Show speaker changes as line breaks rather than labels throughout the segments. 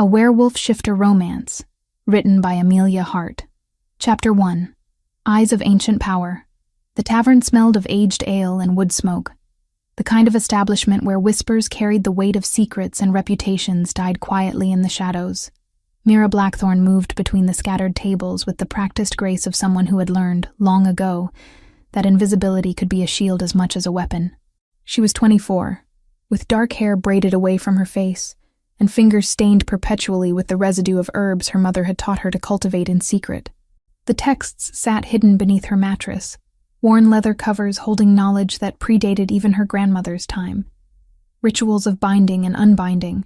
A Werewolf Shifter Romance, written by Amelia Hart. Chapter 1. Eyes of Ancient Power. The tavern smelled of aged ale and wood smoke. The kind of establishment where whispers carried the weight of secrets and reputations died quietly in the shadows. Mira Blackthorne moved between the scattered tables with the practiced grace of someone who had learned, long ago, that invisibility could be a shield as much as a weapon. She was 24, with dark hair braided away from her face, and fingers stained perpetually with the residue of herbs her mother had taught her to cultivate in secret. The texts sat hidden beneath her mattress, worn leather covers holding knowledge that predated even her grandmother's time. Rituals of binding and unbinding,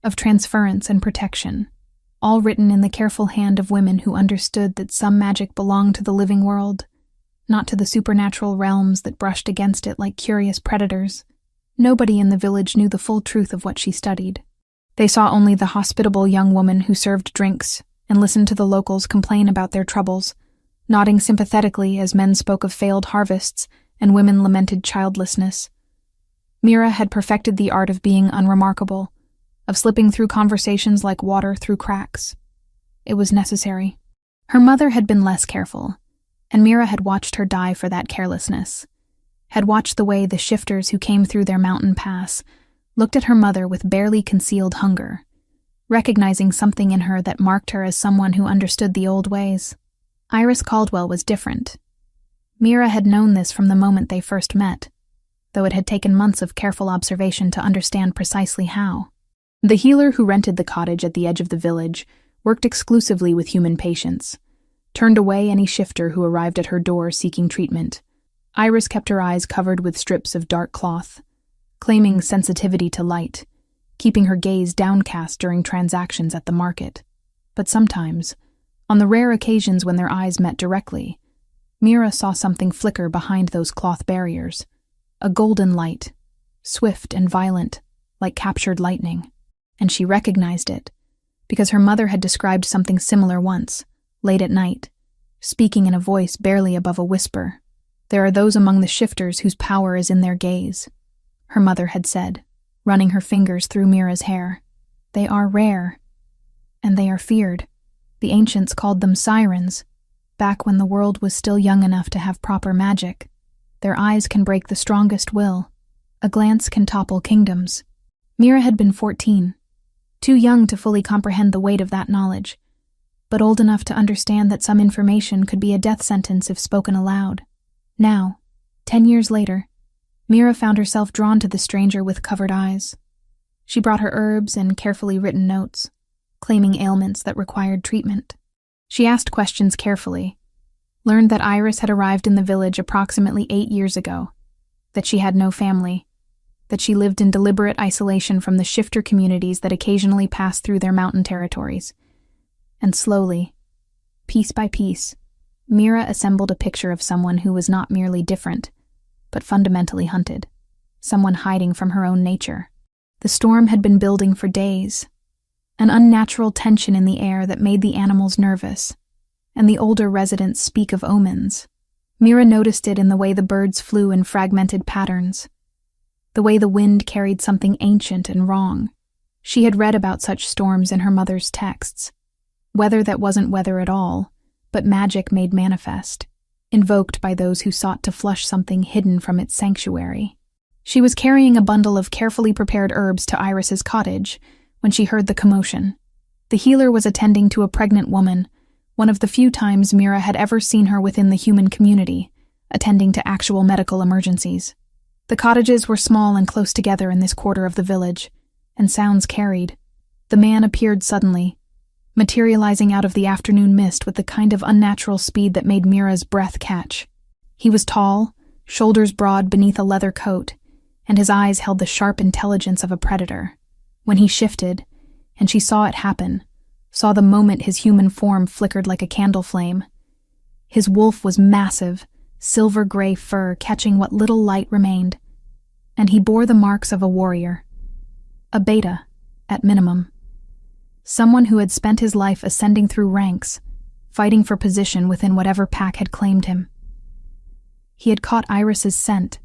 of transference and protection, all written in the careful hand of women who understood that some magic belonged to the living world, not to the supernatural realms that brushed against it like curious predators. Nobody in the village knew the full truth of what she studied. They saw only the hospitable young woman who served drinks and listened to the locals complain about their troubles, nodding sympathetically as men spoke of failed harvests and women lamented childlessness. Mira had perfected the art of being unremarkable, of slipping through conversations like water through cracks. It was necessary. Her mother had been less careful, and Mira had watched her die for that carelessness, had watched the way the shifters who came through their mountain pass looked at her mother with barely concealed hunger, recognizing something in her that marked her as someone who understood the old ways. Iris Caldwell was different. Mira had known this from the moment they first met, though it had taken months of careful observation to understand precisely how. The healer who rented the cottage at the edge of the village worked exclusively with human patients, turned away any shifter who arrived at her door seeking treatment. Iris kept her eyes covered with strips of dark cloth, claiming sensitivity to light, keeping her gaze downcast during transactions at the market. But sometimes, on the rare occasions when their eyes met directly, Mira saw something flicker behind those cloth barriers, a golden light, swift and violent, like captured lightning. And she recognized it, because her mother had described something similar once, late at night, speaking in a voice barely above a whisper. "There are those among the shifters whose power is in their gaze," her mother had said, running her fingers through Mira's hair. "They are rare, and they are feared. The ancients called them sirens, back when the world was still young enough to have proper magic. Their eyes can break the strongest will. A glance can topple kingdoms." Mira had been 14, too young to fully comprehend the weight of that knowledge, but old enough to understand that some information could be a death sentence if spoken aloud. Now, 10 years later, Mira found herself drawn to the stranger with covered eyes. She brought her herbs and carefully written notes, claiming ailments that required treatment. She asked questions carefully, learned that Iris had arrived in the village approximately 8 years ago, that she had no family, that she lived in deliberate isolation from the shifter communities that occasionally passed through their mountain territories. And slowly, piece by piece, Mira assembled a picture of someone who was not merely different, but fundamentally hunted, someone hiding from her own nature. The storm had been building for days, an unnatural tension in the air that made the animals nervous, and the older residents speak of omens. Mira noticed it in the way the birds flew in fragmented patterns, the way the wind carried something ancient and wrong. She had read about such storms in her mother's texts, weather that wasn't weather at all, but magic made manifest, invoked by those who sought to flush something hidden from its sanctuary. She was carrying a bundle of carefully prepared herbs to Iris's cottage when she heard the commotion. The healer was attending to a pregnant woman, one of the few times Mira had ever seen her within the human community, attending to actual medical emergencies. The cottages were small and close together in this quarter of the village, and sounds carried. The man appeared suddenly, materializing out of the afternoon mist with the kind of unnatural speed that made Mira's breath catch. He was tall, shoulders broad beneath a leather coat, and his eyes held the sharp intelligence of a predator. When he shifted, and she saw it happen, saw the moment his human form flickered like a candle flame. His wolf was massive, silver-gray fur catching what little light remained, and he bore the marks of a warrior. A beta, at minimum. Someone who had spent his life ascending through ranks, fighting for position within whatever pack had claimed him. He had caught Iris's scent.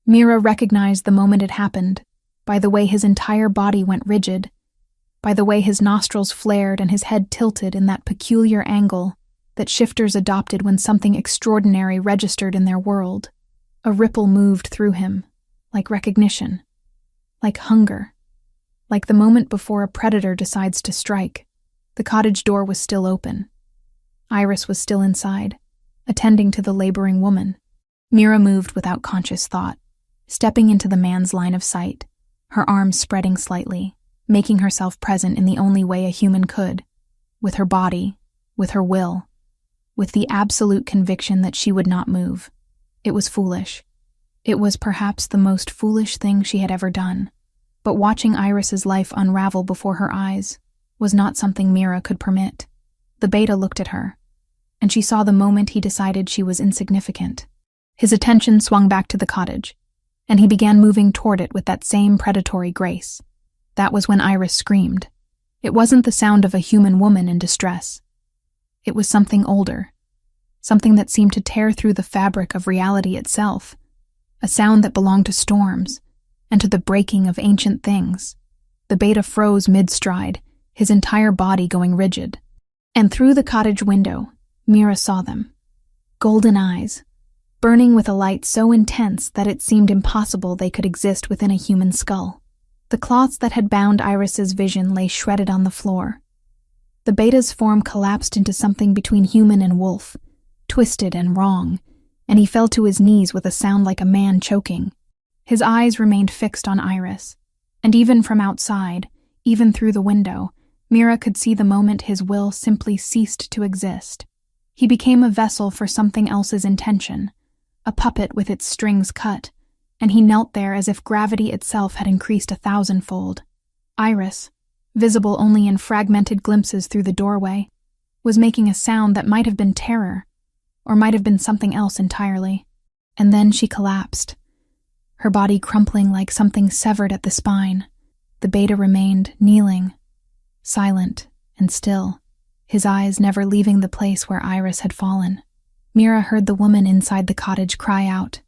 Mira recognized the moment it happened by the way his entire body went rigid, by the way his nostrils flared and his head tilted in that peculiar angle that shifters adopted when something extraordinary registered in their world. A ripple moved through him, like recognition, like hunger, like the moment before a predator decides to strike. The cottage door was still open. Iris was still inside, attending to the laboring woman. Mira moved without conscious thought, stepping into the man's line of sight, her arms spreading slightly, making herself present in the only way a human could, with her body, with her will, with the absolute conviction that she would not move. It was foolish. It was perhaps the most foolish thing she had ever done, but watching Iris's life unravel before her eyes was not something Mira could permit. The beta looked at her, and she saw the moment he decided she was insignificant. His attention swung back to the cottage, and he began moving toward it with that same predatory grace. That was when Iris screamed. It wasn't the sound of a human woman in distress. It was something older, something that seemed to tear through the fabric of reality itself, a sound that belonged to storms and to the breaking of ancient things. The beta froze mid-stride, his entire body going rigid. And through the cottage window, Mira saw them. Golden eyes, burning with a light so intense that it seemed impossible they could exist within a human skull. The cloths that had bound Iris's vision lay shredded on the floor. The beta's form collapsed into something between human and wolf, twisted and wrong, and he fell to his knees with a sound like a man choking. His eyes remained fixed on Iris, and even from outside, even through the window, Mira could see the moment his will simply ceased to exist. He became a vessel for something else's intention, a puppet with its strings cut, and he knelt there as if gravity itself had increased 1,000-fold. Iris, visible only in fragmented glimpses through the doorway, was making a sound that might have been terror, or might have been something else entirely. And then she collapsed, her body crumpling like something severed at the spine. The beta remained kneeling, silent and still, his eyes never leaving the place where Iris had fallen. Mira heard the woman inside the cottage cry out,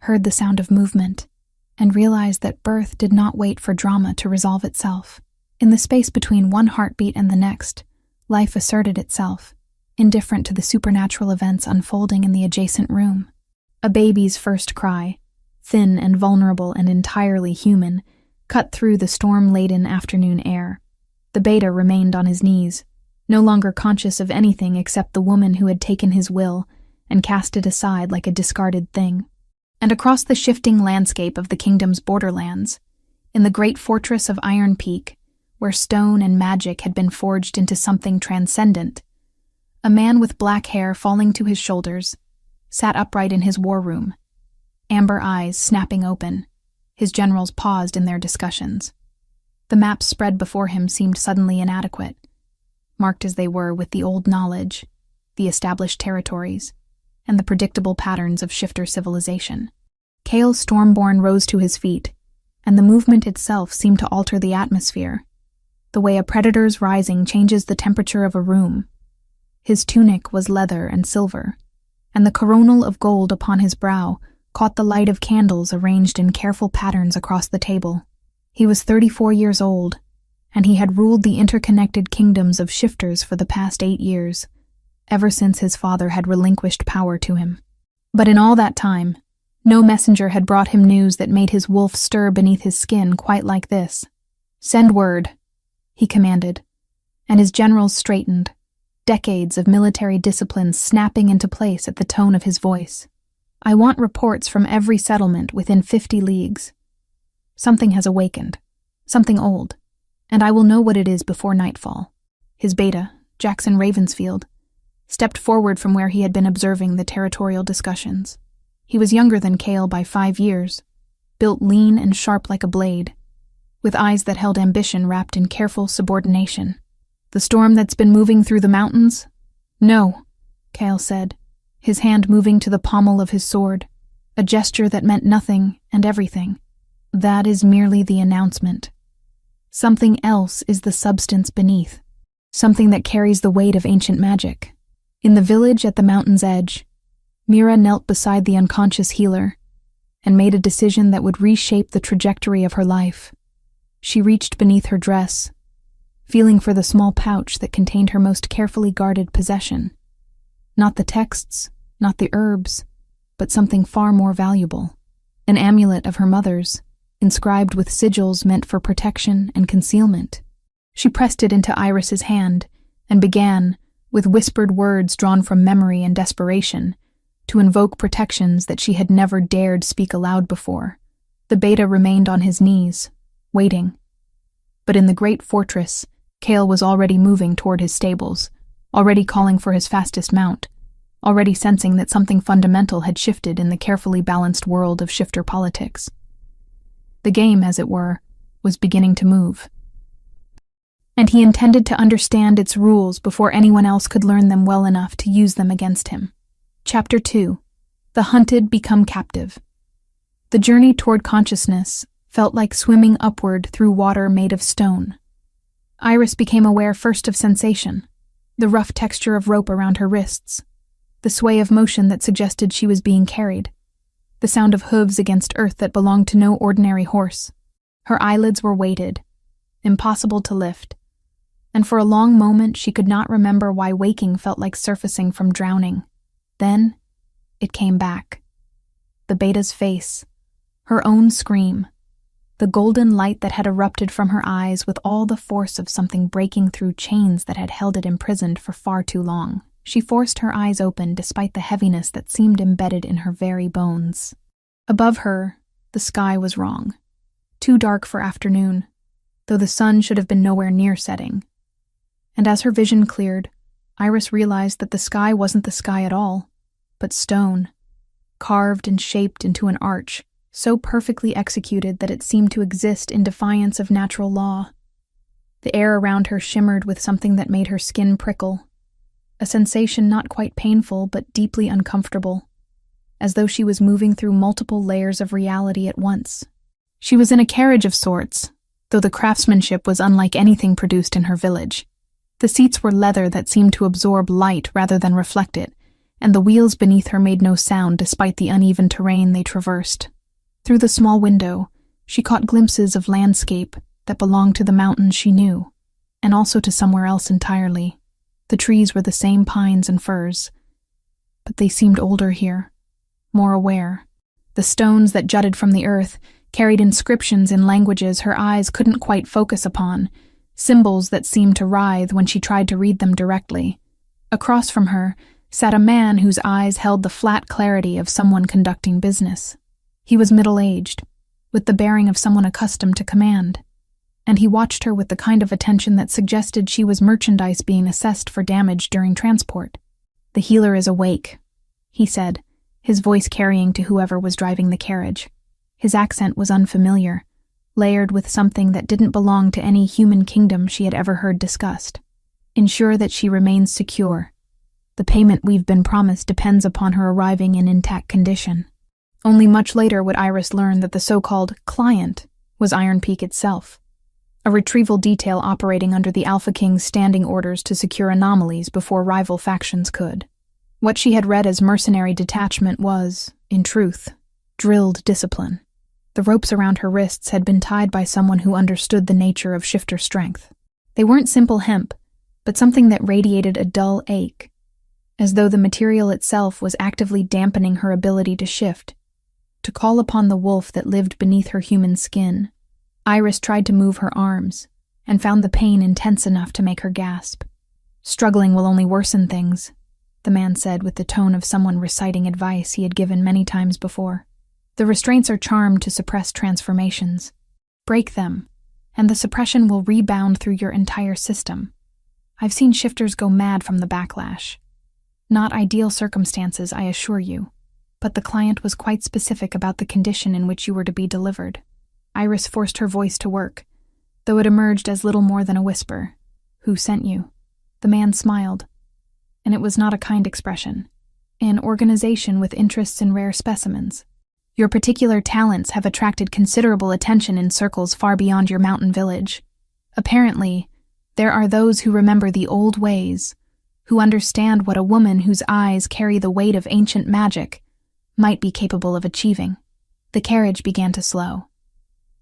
heard the sound of movement, and realized that birth did not wait for drama to resolve itself. In the space between one heartbeat and the next, life asserted itself, indifferent to the supernatural events unfolding in the adjacent room. A baby's first cry, thin and vulnerable and entirely human, cut through the storm-laden afternoon air. The beta remained on his knees, no longer conscious of anything except the woman who had taken his will and cast it aside like a discarded thing. And across the shifting landscape of the kingdom's borderlands, in the great fortress of Iron Peak, where stone and magic had been forged into something transcendent, a man with black hair falling to his shoulders sat upright in his war room, amber eyes snapping open. His generals paused in their discussions. The maps spread before him seemed suddenly inadequate, marked as they were with the old knowledge, the established territories, and the predictable patterns of shifter civilization. Kale Stormborn rose to his feet, and the movement itself seemed to alter the atmosphere, the way a predator's rising changes the temperature of a room. His tunic was leather and silver, and the coronal of gold upon his brow caught the light of candles arranged in careful patterns across the table. He was 34 years old, and he had ruled the interconnected kingdoms of shifters for the past 8 years, ever since his father had relinquished power to him. But in all that time, no messenger had brought him news that made his wolf stir beneath his skin quite like this. "Send word," he commanded, and his generals straightened, decades of military discipline snapping into place at the tone of his voice. "I want reports from every settlement within 50 leagues. Something has awakened, something old, and I will know what it is before nightfall." His beta, Jackson Ravensfield, stepped forward from where he had been observing the territorial discussions. He was younger than Kale by 5 years, built lean and sharp like a blade, with eyes that held ambition wrapped in careful subordination. "The storm that's been moving through the mountains?" "No," Kale said, his hand moving to the pommel of his sword, a gesture that meant nothing and everything. "That is merely the announcement. Something else is the substance beneath, something that carries the weight of ancient magic." In the village at the mountain's edge, Mira knelt beside the unconscious healer and made a decision that would reshape the trajectory of her life. She reached beneath her dress, feeling for the small pouch that contained her most carefully guarded possession. Not the texts, not the herbs, but something far more valuable. An amulet of her mother's, inscribed with sigils meant for protection and concealment. She pressed it into Iris's hand and began, with whispered words drawn from memory and desperation, to invoke protections that she had never dared speak aloud before. The beta remained on his knees, waiting. But in the great fortress, Cale was already moving toward his stables, already calling for his fastest mount, already sensing that something fundamental had shifted in the carefully balanced world of shifter politics. The game, as it were, was beginning to move. And he intended to understand its rules before anyone else could learn them well enough to use them against him. Chapter 2. The Hunted Become Captive. The journey toward consciousness felt like swimming upward through water made of stone. Iris became aware first of sensation, the rough texture of rope around her wrists, the sway of motion that suggested she was being carried, the sound of hooves against earth that belonged to no ordinary horse. Her eyelids were weighted, impossible to lift, and for a long moment she could not remember why waking felt like surfacing from drowning. Then, it came back. The beta's face, her own scream, the golden light that had erupted from her eyes with all the force of something breaking through chains that had held it imprisoned for far too long. She forced her eyes open despite the heaviness that seemed embedded in her very bones. Above her, the sky was wrong. Too dark for afternoon, though the sun should have been nowhere near setting. And as her vision cleared, Iris realized that the sky wasn't the sky at all, but stone, carved and shaped into an arch, so perfectly executed that it seemed to exist in defiance of natural law. The air around her shimmered with something that made her skin prickle, a sensation not quite painful but deeply uncomfortable, as though she was moving through multiple layers of reality at once. She was in a carriage of sorts, though the craftsmanship was unlike anything produced in her village. The seats were leather that seemed to absorb light rather than reflect it, and the wheels beneath her made no sound despite the uneven terrain they traversed. Through the small window, she caught glimpses of landscape that belonged to the mountains she knew, and also to somewhere else entirely. The trees were the same pines and firs, but they seemed older here, more aware. The stones that jutted from the earth carried inscriptions in languages her eyes couldn't quite focus upon, symbols that seemed to writhe when she tried to read them directly. Across from her sat a man whose eyes held the flat clarity of someone conducting business. He was middle-aged, with the bearing of someone accustomed to command, and he watched her with the kind of attention that suggested she was merchandise being assessed for damage during transport. "The healer is awake," he said, his voice carrying to whoever was driving the carriage. His accent was unfamiliar, layered with something that didn't belong to any human kingdom she had ever heard discussed. "Ensure that she remains secure. The payment we've been promised depends upon her arriving in intact condition." Only much later would Iris learn that the so-called client was Iron Peak itself, a retrieval detail operating under the Alpha King's standing orders to secure anomalies before rival factions could. What she had read as mercenary detachment was, in truth, drilled discipline. The ropes around her wrists had been tied by someone who understood the nature of shifter strength. They weren't simple hemp, but something that radiated a dull ache, as though the material itself was actively dampening her ability to shift, to call upon the wolf that lived beneath her human skin. Iris tried to move her arms, and found the pain intense enough to make her gasp. "Struggling will only worsen things," the man said with the tone of someone reciting advice he had given many times before. "The restraints are charmed to suppress transformations. Break them, and the suppression will rebound through your entire system. I've seen shifters go mad from the backlash. Not ideal circumstances, I assure you, but the client was quite specific about the condition in which you were to be delivered." Iris forced her voice to work, though it emerged as little more than a whisper. "Who sent you?" The man smiled, and it was not a kind expression. "An organization with interests in rare specimens. Your particular talents have attracted considerable attention in circles far beyond your mountain village. Apparently, there are those who remember the old ways, who understand what a woman whose eyes carry the weight of ancient magic might be capable of achieving." The carriage began to slow,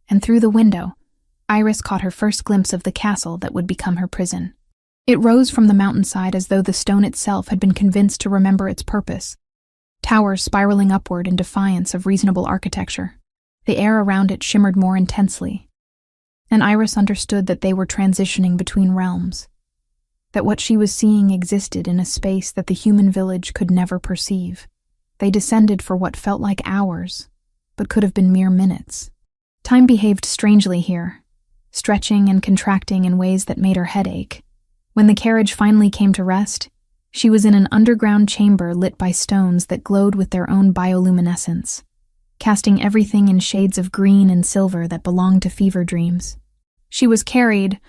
and through the window, Iris caught her first glimpse of the castle that would become her prison. It rose from the mountainside as though the stone itself had been convinced to remember its purpose. Towers spiraling upward in defiance of reasonable architecture. The air around it shimmered more intensely. And Iris understood that they were transitioning between realms. That what she was seeing existed in a space that the human village could never perceive. They descended for what felt like hours, but could have been mere minutes. Time behaved strangely here, stretching and contracting in ways that made her head ache. When the carriage finally came to rest, she was in an underground chamber lit by stones that glowed with their own bioluminescence, casting everything in shades of green and silver that belonged to fever dreams. She was carried,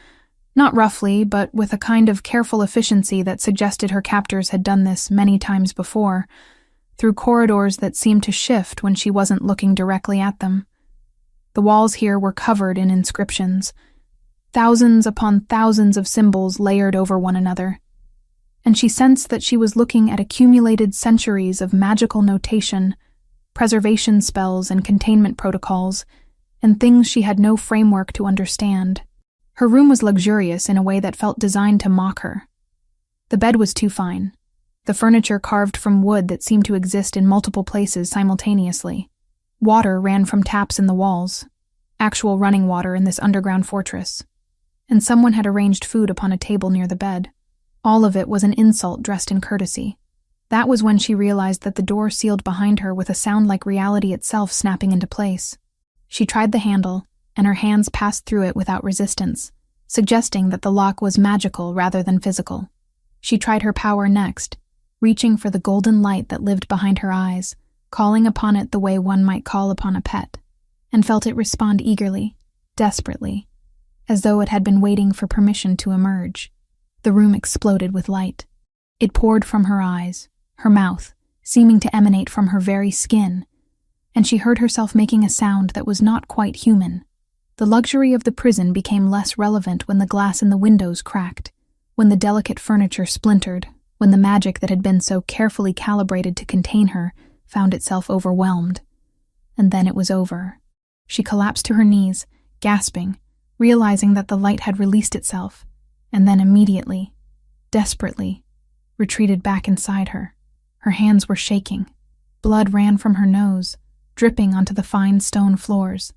not roughly, but with a kind of careful efficiency that suggested her captors had done this many times before, through corridors that seemed to shift when she wasn't looking directly at them. The walls here were covered in inscriptions, thousands upon thousands of symbols layered over one another, and she sensed that she was looking at accumulated centuries of magical notation, preservation spells and containment protocols, and things she had no framework to understand. Her room was luxurious in a way that felt designed to mock her. The bed was too fine, the furniture carved from wood that seemed to exist in multiple places simultaneously. Water ran from taps in the walls, actual running water in this underground fortress, and someone had arranged food upon a table near the bed. All of it was an insult dressed in courtesy. That was when she realized that the door sealed behind her with a sound like reality itself snapping into place. She tried the handle, and her hands passed through it without resistance, suggesting that the lock was magical rather than physical. She tried her power next, reaching for the golden light that lived behind her eyes, calling upon it the way one might call upon a pet, and felt it respond eagerly, desperately, as though it had been waiting for permission to emerge. The room exploded with light. It poured from her eyes, her mouth, seeming to emanate from her very skin, and she heard herself making a sound that was not quite human. The luxury of the prison became less relevant when the glass in the windows cracked, when the delicate furniture splintered, when the magic that had been so carefully calibrated to contain her found itself overwhelmed. And then it was over. She collapsed to her knees, gasping, realizing that the light had released itself, and then immediately, desperately, retreated back inside her. Her hands were shaking. Blood ran from her nose, dripping onto the fine stone floors.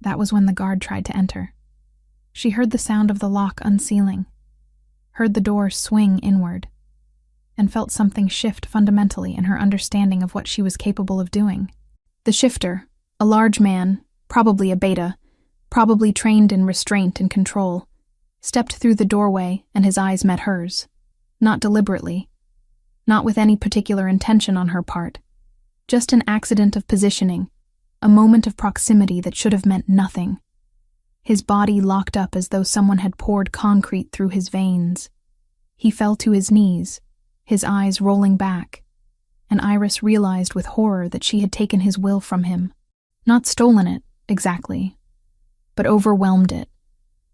That was when the guard tried to enter. She heard the sound of the lock unsealing, heard the door swing inward, and felt something shift fundamentally in her understanding of what she was capable of doing. The shifter, a large man, probably a beta, probably trained in restraint and control, stepped through the doorway and his eyes met hers. Not deliberately, not with any particular intention on her part, just an accident of positioning, a moment of proximity that should have meant nothing. His body locked up as though someone had poured concrete through his veins. He fell to his knees, his eyes rolling back, and Iris realized with horror that she had taken his will from him. Not stolen it, exactly, but overwhelmed it,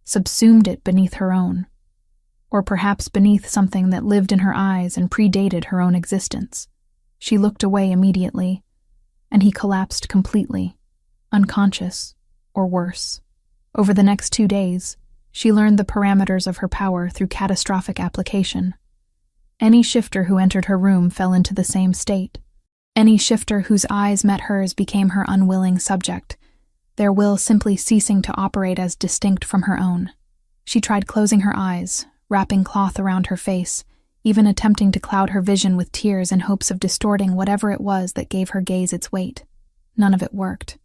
subsumed it beneath her own, or perhaps beneath something that lived in her eyes and predated her own existence. She looked away immediately, and he collapsed completely, unconscious, or worse. Over the next 2 days, she learned the parameters of her power through catastrophic application. Any shifter who entered her room fell into the same state. Any shifter whose eyes met hers became her unwilling subject, their will simply ceasing to operate as distinct from her own. She tried closing her eyes, wrapping cloth around her face, even attempting to cloud her vision with tears in hopes of distorting whatever it was that gave her gaze its weight. None of it worked.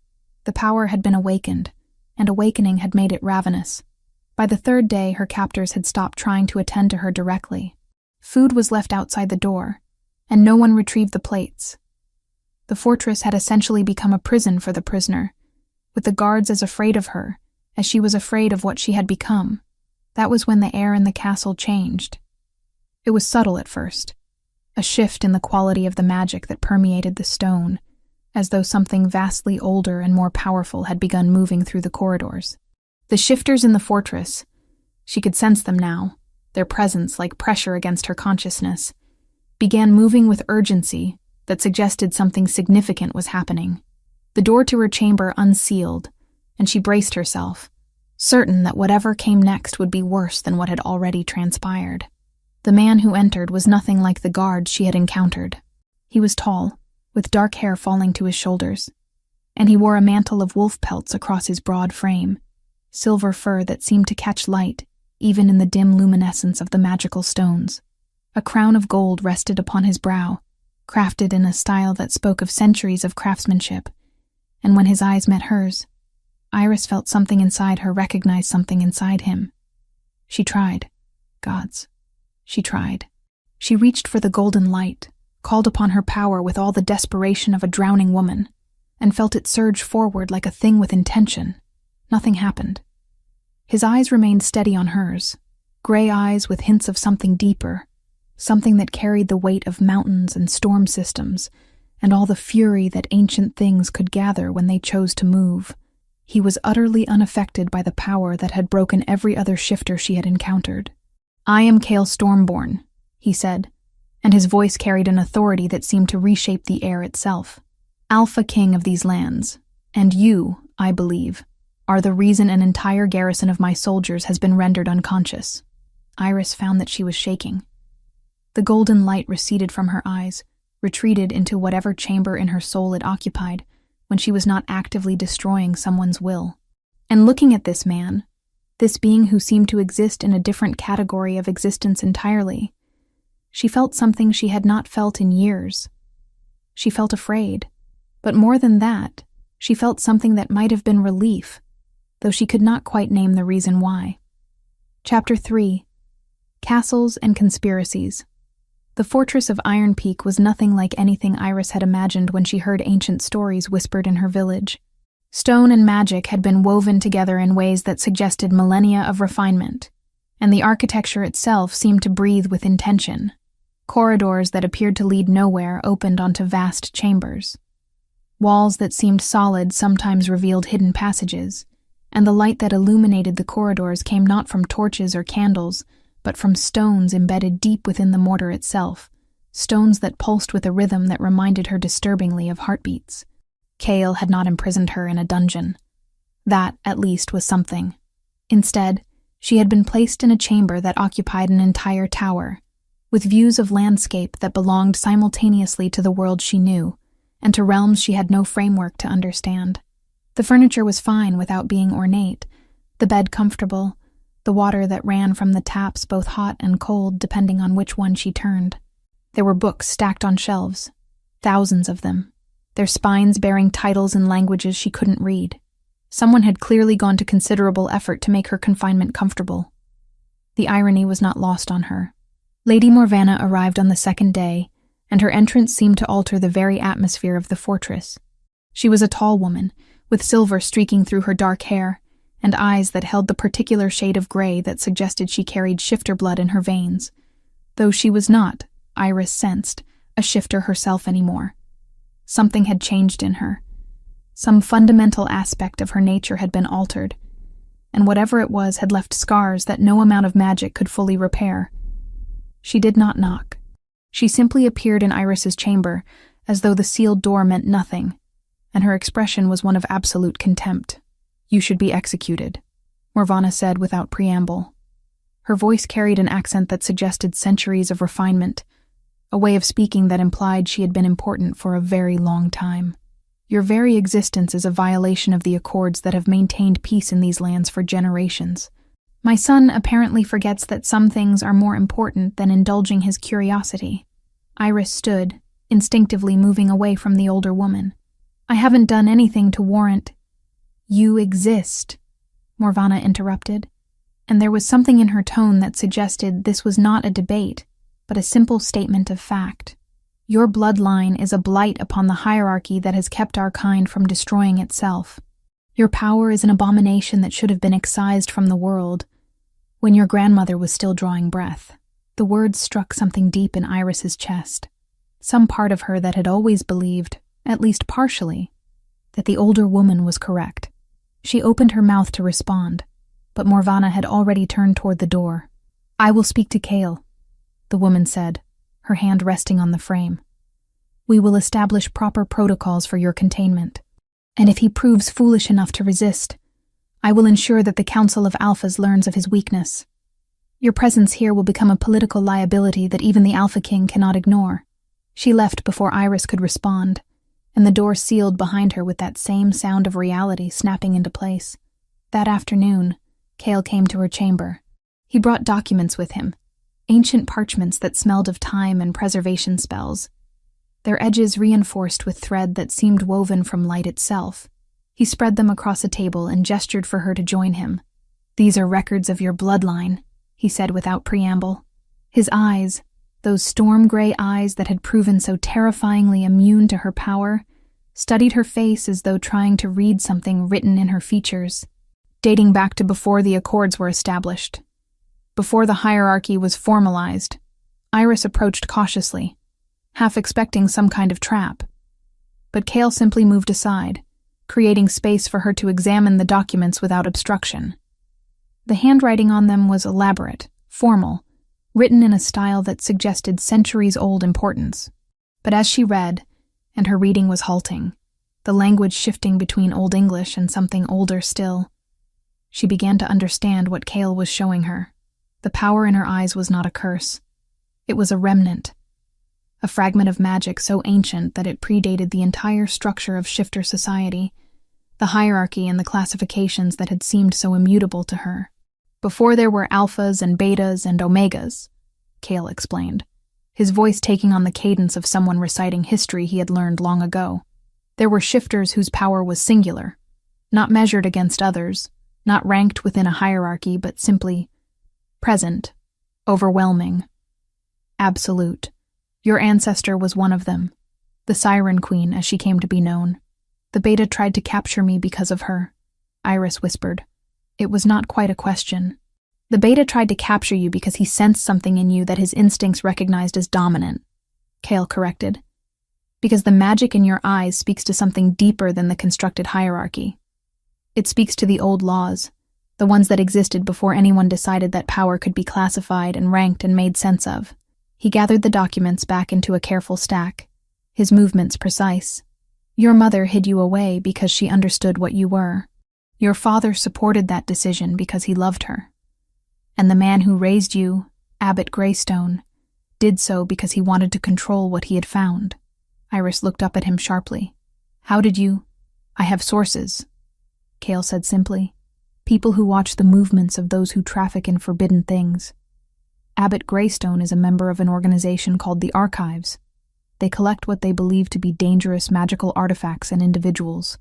The power had been awakened, and awakening had made it ravenous. By the 3rd day, her captors had stopped trying to attend to her directly. Food was left outside the door, and no one retrieved the plates. The fortress had essentially become a prison for the prisoner, with the guards as afraid of her as she was afraid of what she had become. That was when the air in the castle changed. It was subtle at first, a shift in the quality of the magic that permeated the stone, as though something vastly older and more powerful had begun moving through the corridors. The shifters in the fortress, she could sense them now, their presence like pressure against her consciousness, began moving with urgency that suggested something significant was happening. The door to her chamber unsealed, and she braced herself, certain that whatever came next would be worse than what had already transpired. The man who entered was nothing like the guards she had encountered. He was tall, with dark hair falling to his shoulders, and he wore a mantle of wolf pelts across his broad frame, silver fur that seemed to catch light even in the dim luminescence of the magical stones. A crown of gold rested upon his brow, crafted in a style that spoke of centuries of craftsmanship, and when his eyes met hers, Iris felt something inside her recognize something inside him. She tried. Gods. She tried. She reached for the golden light, called upon her power with all the desperation of a drowning woman, and felt it surge forward like a thing with intention. Nothing happened. His eyes remained steady on hers, gray eyes with hints of something deeper, something that carried the weight of mountains and storm systems, and all the fury that ancient things could gather when they chose to move. He was utterly unaffected by the power that had broken every other shifter she had encountered. "I am Cale Stormborn," he said, and his voice carried an authority that seemed to reshape the air itself. "Alpha King of these lands, and you, I believe, are the reason an entire garrison of my soldiers has been rendered unconscious." Iris found that she was shaking. The golden light receded from her eyes, retreated into whatever chamber in her soul it occupied, when she was not actively destroying someone's will. And looking at this man, this being who seemed to exist in a different category of existence entirely, she felt something she had not felt in years. She felt afraid, but more than that, she felt something that might have been relief, though she could not quite name the reason why. Chapter 3. Castles and Conspiracies. The fortress of Iron Peak was nothing like anything Iris had imagined when she heard ancient stories whispered in her village. Stone and magic had been woven together in ways that suggested millennia of refinement, and the architecture itself seemed to breathe with intention. Corridors that appeared to lead nowhere opened onto vast chambers. Walls that seemed solid sometimes revealed hidden passages, and the light that illuminated the corridors came not from torches or candles, but from stones embedded deep within the mortar itself, stones that pulsed with a rhythm that reminded her disturbingly of heartbeats. Cale had not imprisoned her in a dungeon. That, at least, was something. Instead, she had been placed in a chamber that occupied an entire tower, with views of landscape that belonged simultaneously to the world she knew, and to realms she had no framework to understand. The furniture was fine without being ornate, the bed comfortable, the water that ran from the taps both hot and cold depending on which one she turned. There were books stacked on shelves, thousands of them, their spines bearing titles in languages she couldn't read. Someone had clearly gone to considerable effort to make her confinement comfortable. The irony was not lost on her. Lady Morvanna arrived on the second day, and her entrance seemed to alter the very atmosphere of the fortress. She was a tall woman, with silver streaking through her dark hair, and eyes that held the particular shade of gray that suggested she carried shifter blood in her veins, though she was not, Iris sensed, a shifter herself anymore. Something had changed in her. Some fundamental aspect of her nature had been altered, and whatever it was had left scars that no amount of magic could fully repair. She did not knock. She simply appeared in Iris's chamber, as though the sealed door meant nothing, and her expression was one of absolute contempt. "You should be executed," Morvanna said without preamble. Her voice carried an accent that suggested centuries of refinement, a way of speaking that implied she had been important for a very long time. "Your very existence is a violation of the accords that have maintained peace in these lands for generations. My son apparently forgets that some things are more important than indulging his curiosity." Iris stood, instinctively moving away from the older woman. "I haven't done anything to warrant—" "You exist," Morvanna interrupted, and there was something in her tone that suggested this was not a debate, but a simple statement of fact. "Your bloodline is a blight upon the hierarchy that has kept our kind from destroying itself. Your power is an abomination that should have been excised from the world when your grandmother was still drawing breath." The words struck something deep in Iris's chest, some part of her that had always believed, at least partially, that the older woman was correct. She opened her mouth to respond, but Morvanna had already turned toward the door. "I will speak to Cale," the woman said, her hand resting on the frame. "We will establish proper protocols for your containment, and if he proves foolish enough to resist, I will ensure that the Council of Alphas learns of his weakness. Your presence here will become a political liability that even the Alpha King cannot ignore." She left before Iris could respond, and the door sealed behind her with that same sound of reality snapping into place. That afternoon, Cale came to her chamber. He brought documents with him, ancient parchments that smelled of time and preservation spells, their edges reinforced with thread that seemed woven from light itself. He spread them across a table and gestured for her to join him. "These are records of your bloodline," he said without preamble. His eyes, those storm-gray eyes that had proven so terrifyingly immune to her power, studied her face as though trying to read something written in her features, dating back to before the Accords were established. Before the hierarchy was formalized, Iris approached cautiously, half expecting some kind of trap. But Cale simply moved aside, creating space for her to examine the documents without obstruction. The handwriting on them was elaborate, formal, written in a style that suggested centuries-old importance. But as she read, and her reading was halting, the language shifting between Old English and something older still, she began to understand what Cale was showing her. The power in her eyes was not a curse. It was a remnant, a fragment of magic so ancient that it predated the entire structure of shifter society, the hierarchy and the classifications that had seemed so immutable to her. "Before there were alphas and betas and omegas," Cale explained, his voice taking on the cadence of someone reciting history he had learned long ago. "There were shifters whose power was singular, not measured against others, not ranked within a hierarchy, but simply present, overwhelming, absolute. Your ancestor was one of them, the Siren Queen, as she came to be known. The beta tried to capture me because of her," Iris whispered. It was not quite a question. "The beta tried to capture you because he sensed something in you that his instincts recognized as dominant," Cale corrected. "Because the magic in your eyes speaks to something deeper than the constructed hierarchy. It speaks to the old laws, the ones that existed before anyone decided that power could be classified and ranked and made sense of." He gathered the documents back into a careful stack, his movements precise. "Your mother hid you away because she understood what you were. Your father supported that decision because he loved her. And the man who raised you, Abbot Greystone, did so because he wanted to control what he had found." Iris looked up at him sharply. "How did you—" "I have sources," Cale said simply. "People who watch the movements of those who traffic in forbidden things. Abbot Greystone is a member of an organization called the Archives. They collect what they believe to be dangerous magical artifacts and individuals.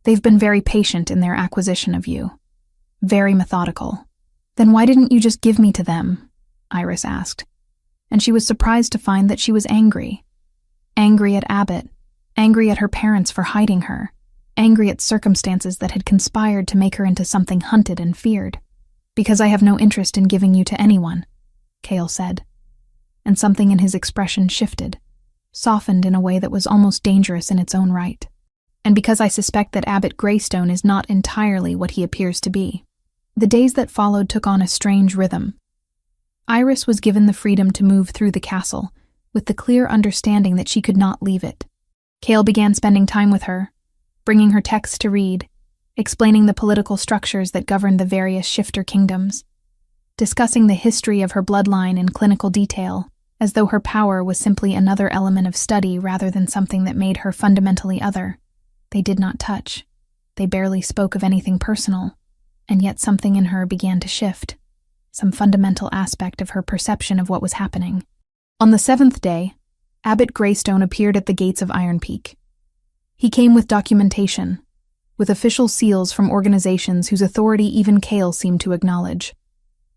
They've been very patient in their acquisition of you. Very methodical." "Then why didn't you just give me to them?" Iris asked. And she was surprised to find that she was angry. Angry at Abbot, angry at her parents for hiding her, angry at circumstances that had conspired to make her into something hunted and feared. "Because I have no interest in giving you to anyone," Cale said. And something in his expression shifted, softened in a way that was almost dangerous in its own right. "And because I suspect that Abbot Greystone is not entirely what he appears to be." The days that followed took on a strange rhythm. Iris was given the freedom to move through the castle, with the clear understanding that she could not leave it. Cale began spending time with her, bringing her texts to read, explaining the political structures that governed the various shifter kingdoms, discussing the history of her bloodline in clinical detail, as though her power was simply another element of study rather than something that made her fundamentally other. They did not touch. They barely spoke of anything personal, and yet something in her began to shift, some fundamental aspect of her perception of what was happening. On the 7th day, Abbot Greystone appeared at the gates of Iron Peak. He came with documentation, with official seals from organizations whose authority even Cale seemed to acknowledge,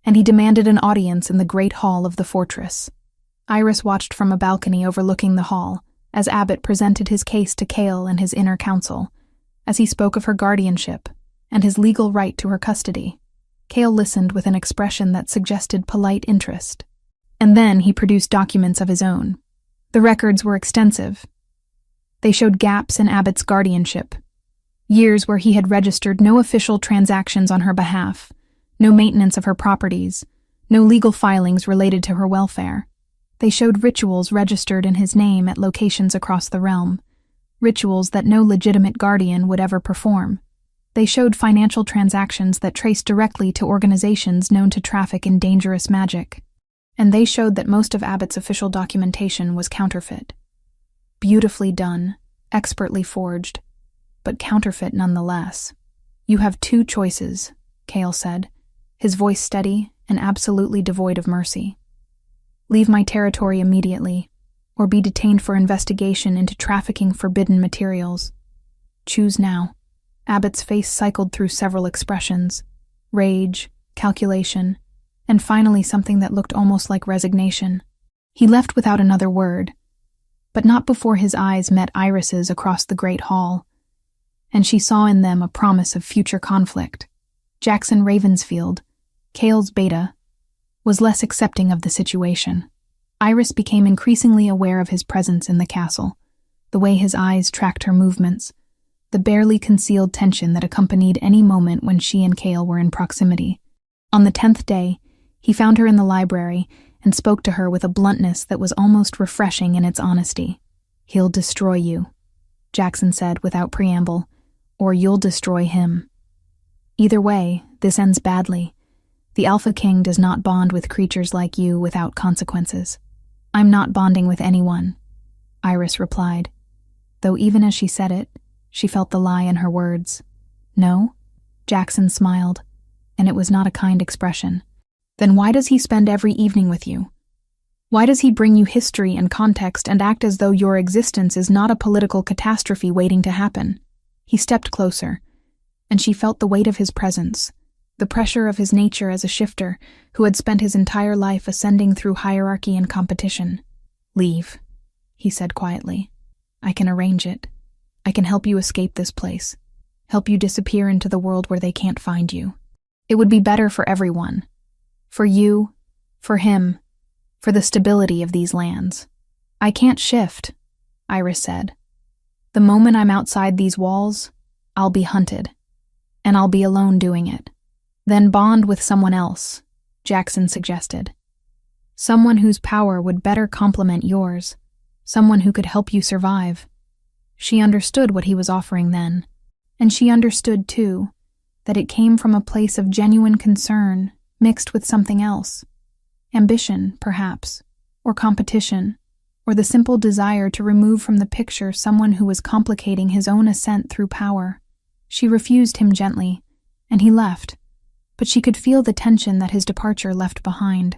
and he demanded an audience in the great hall of the fortress. Iris watched from a balcony overlooking the hall as Abbot presented his case to Cale and his inner council, as he spoke of her guardianship and his legal right to her custody. Cale listened with an expression that suggested polite interest. And then he produced documents of his own. The records were extensive. They showed gaps in Abbott's guardianship, years where he had registered no official transactions on her behalf, no maintenance of her properties, no legal filings related to her welfare. They showed rituals registered in his name at locations across the realm, rituals that no legitimate guardian would ever perform. They showed financial transactions that traced directly to organizations known to traffic in dangerous magic. And they showed that most of Abbott's official documentation was counterfeit. Beautifully done, expertly forged, but counterfeit nonetheless. "You have two choices," Cale said, his voice steady and absolutely devoid of mercy. "Leave my territory immediately, or be detained for investigation into trafficking forbidden materials. Choose now." Abbott's face cycled through several expressions: rage, calculation, and finally something that looked almost like resignation. He left without another word, but not before his eyes met Iris's across the great hall, and she saw in them a promise of future conflict. Jackson Ravensfield, Cale's beta, was less accepting of the situation. Iris became increasingly aware of his presence in the castle, the way his eyes tracked her movements, the barely concealed tension that accompanied any moment when she and Cale were in proximity. On the 10th day, he found her in the library and spoke to her with a bluntness that was almost refreshing in its honesty. "He'll destroy you," Jackson said without preamble, "or you'll destroy him. Either way, this ends badly. The Alpha King does not bond with creatures like you without consequences." "I'm not bonding with anyone," Iris replied, though even as she said it, she felt the lie in her words. "No?" Jackson smiled, and it was not a kind expression. "Then why does he spend every evening with you? Why does he bring you history and context and act as though your existence is not a political catastrophe waiting to happen?" He stepped closer, and she felt the weight of his presence, the pressure of his nature as a shifter who had spent his entire life ascending through hierarchy and competition. "Leave," he said quietly. "I can arrange it. I can help you escape this place, help you disappear into the world where they can't find you. It would be better for everyone. For you, for him, for the stability of these lands." "I can't shift," Iris said. "The moment I'm outside these walls, I'll be hunted, and I'll be alone doing it." "Then bond with someone else," Jackson suggested. "Someone whose power would better complement yours, someone who could help you survive." She understood what he was offering then, and she understood, too, that it came from a place of genuine concern mixed with something else. Ambition, perhaps, or competition, or the simple desire to remove from the picture someone who was complicating his own ascent through power. She refused him gently, and he left, but she could feel the tension that his departure left behind.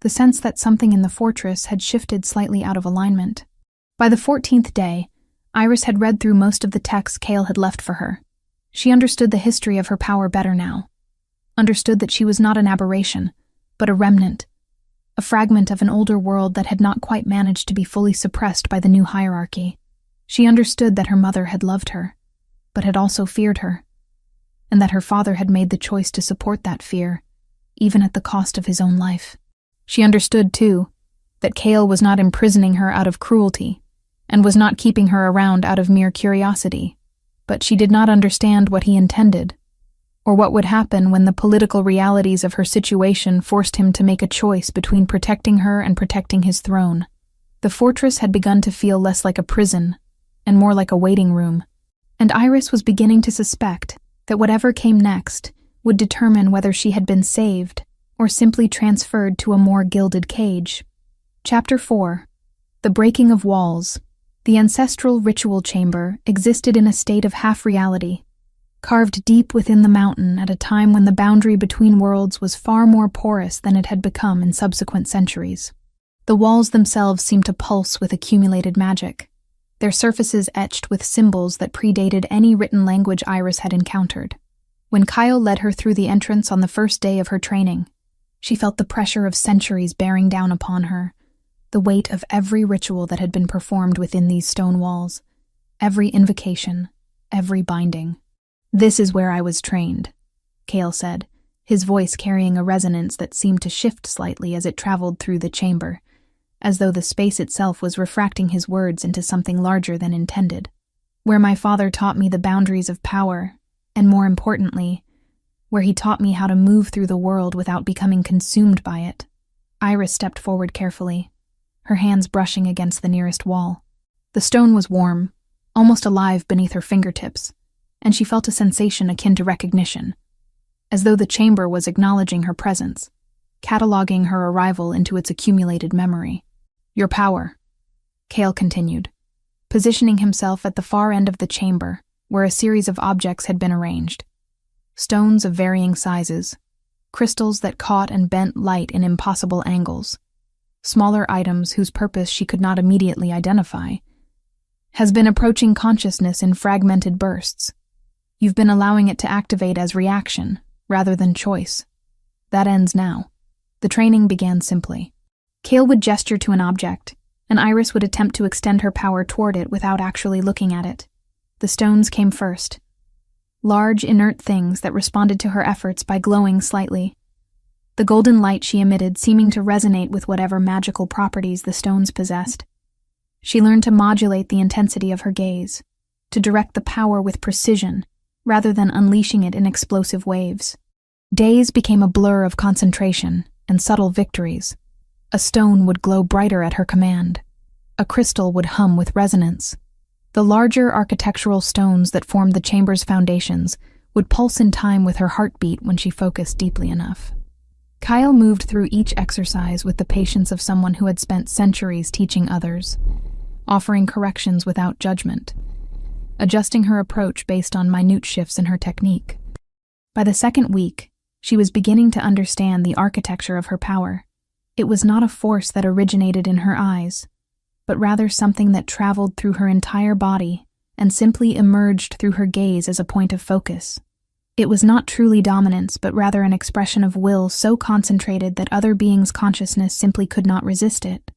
The sense that something in the fortress had shifted slightly out of alignment. By the 14th day, Iris had read through most of the texts Cale had left for her. She understood the history of her power better now, understood that she was not an aberration, but a remnant, a fragment of an older world that had not quite managed to be fully suppressed by the new hierarchy. She understood that her mother had loved her, but had also feared her, and that her father had made the choice to support that fear, even at the cost of his own life. She understood, too, that Cale was not imprisoning her out of cruelty, and was not keeping her around out of mere curiosity, but she did not understand what he intended, or what would happen when the political realities of her situation forced him to make a choice between protecting her and protecting his throne. The fortress had begun to feel less like a prison, and more like a waiting room, and Iris was beginning to suspect that whatever came next would determine whether she had been saved or simply transferred to a more gilded cage. Chapter 4. The Breaking of Walls. The ancestral ritual chamber existed in a state of half-reality, carved deep within the mountain at a time when the boundary between worlds was far more porous than it had become in subsequent centuries. The walls themselves seemed to pulse with accumulated magic, their surfaces etched with symbols that predated any written language Iris had encountered. When Kyle led her through the entrance on the first day of her training, she felt the pressure of centuries bearing down upon her, the weight of every ritual that had been performed within these stone walls, every invocation, every binding. "This is where I was trained," Cale said, his voice carrying a resonance that seemed to shift slightly as it traveled through the chamber, as though the space itself was refracting his words into something larger than intended. "Where my father taught me the boundaries of power, and more importantly, where he taught me how to move through the world without becoming consumed by it." Iris stepped forward carefully, her hands brushing against the nearest wall. The stone was warm, almost alive beneath her fingertips, and she felt a sensation akin to recognition, as though the chamber was acknowledging her presence, cataloging her arrival into its accumulated memory. "Your power," Cale continued, positioning himself at the far end of the chamber, where a series of objects had been arranged. Stones of varying sizes, crystals that caught and bent light in impossible angles, smaller items whose purpose she could not immediately identify, has been approaching consciousness in fragmented bursts. You've been allowing it to activate as reaction, rather than choice. That ends now. The training began simply. Cale would gesture to an object, and Iris would attempt to extend her power toward it without actually looking at it. The stones came first. Large, inert things that responded to her efforts by glowing slightly. The golden light she emitted seeming to resonate with whatever magical properties the stones possessed. She learned to modulate the intensity of her gaze, to direct the power with precision, rather than unleashing it in explosive waves. Days became a blur of concentration and subtle victories. A stone would glow brighter at her command. A crystal would hum with resonance. The larger architectural stones that formed the chamber's foundations would pulse in time with her heartbeat when she focused deeply enough. Kyle moved through each exercise with the patience of someone who had spent centuries teaching others, offering corrections without judgment, adjusting her approach based on minute shifts in her technique. By the second week, she was beginning to understand the architecture of her power. It was not a force that originated in her eyes, but rather something that traveled through her entire body and simply emerged through her gaze as a point of focus. It was not truly dominance, but rather an expression of will so concentrated that other beings' consciousness simply could not resist it.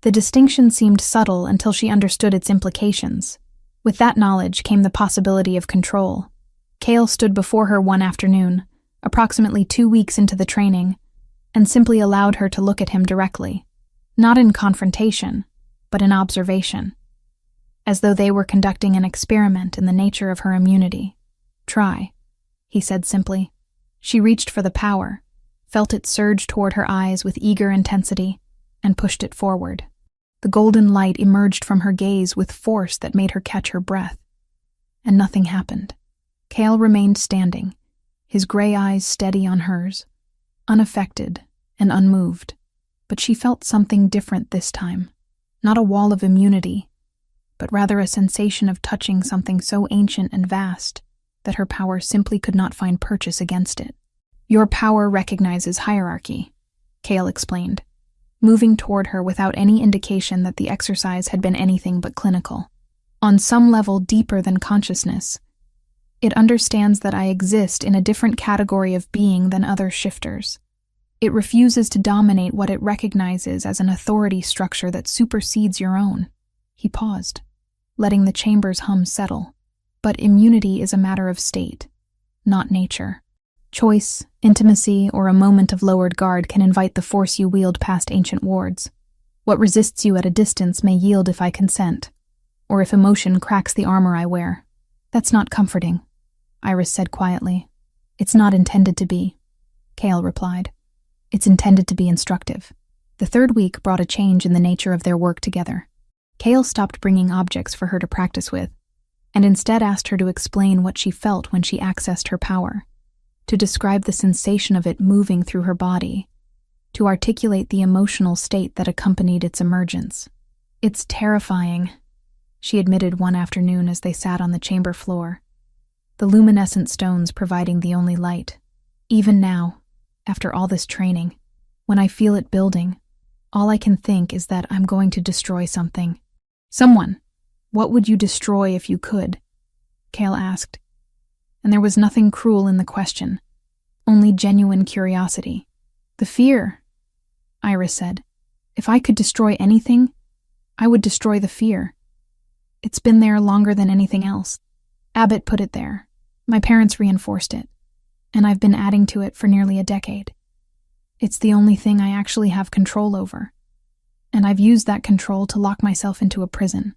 The distinction seemed subtle until she understood its implications. With that knowledge came the possibility of control. Cale stood before her one afternoon, approximately 2 weeks into the training, and simply allowed her to look at him directly, not in confrontation, but in observation, as though they were conducting an experiment in the nature of her immunity. "Try," he said simply. She reached for the power, felt it surge toward her eyes with eager intensity, and pushed it forward. The golden light emerged from her gaze with force that made her catch her breath. And nothing happened. Cale remained standing, his gray eyes steady on hers, unaffected and unmoved. But she felt something different this time. Not a wall of immunity, but rather a sensation of touching something so ancient and vast that her power simply could not find purchase against it. "Your power recognizes hierarchy," Cale explained, moving toward her without any indication that the exercise had been anything but clinical. "On some level deeper than consciousness, it understands that I exist in a different category of being than other shifters. It refuses to dominate what it recognizes as an authority structure that supersedes your own." He paused, letting the chamber's hum settle. "But immunity is a matter of state, not nature. Choice, intimacy, or a moment of lowered guard can invite the force you wield past ancient wards. What resists you at a distance may yield if I consent, or if emotion cracks the armor I wear. That's not comforting," Iris said quietly. "It's not intended to be," Cale replied. "It's intended to be instructive." The third week brought a change in the nature of their work together. Cale stopped bringing objects for her to practice with, and instead asked her to explain what she felt when she accessed her power, to describe the sensation of it moving through her body, to articulate the emotional state that accompanied its emergence. "It's terrifying," she admitted one afternoon as they sat on the chamber floor, the luminescent stones providing the only light. "Even now, after all this training, when I feel it building, all I can think is that I'm going to destroy something." "Someone. What would you destroy if you could?" Cale asked. And there was nothing cruel in the question, only genuine curiosity. "The fear," Iris said. "If I could destroy anything, I would destroy the fear. It's been there longer than anything else. Abbott put it there. My parents reinforced it, and I've been adding to it for nearly a decade. It's the only thing I actually have control over, and I've used that control to lock myself into a prison."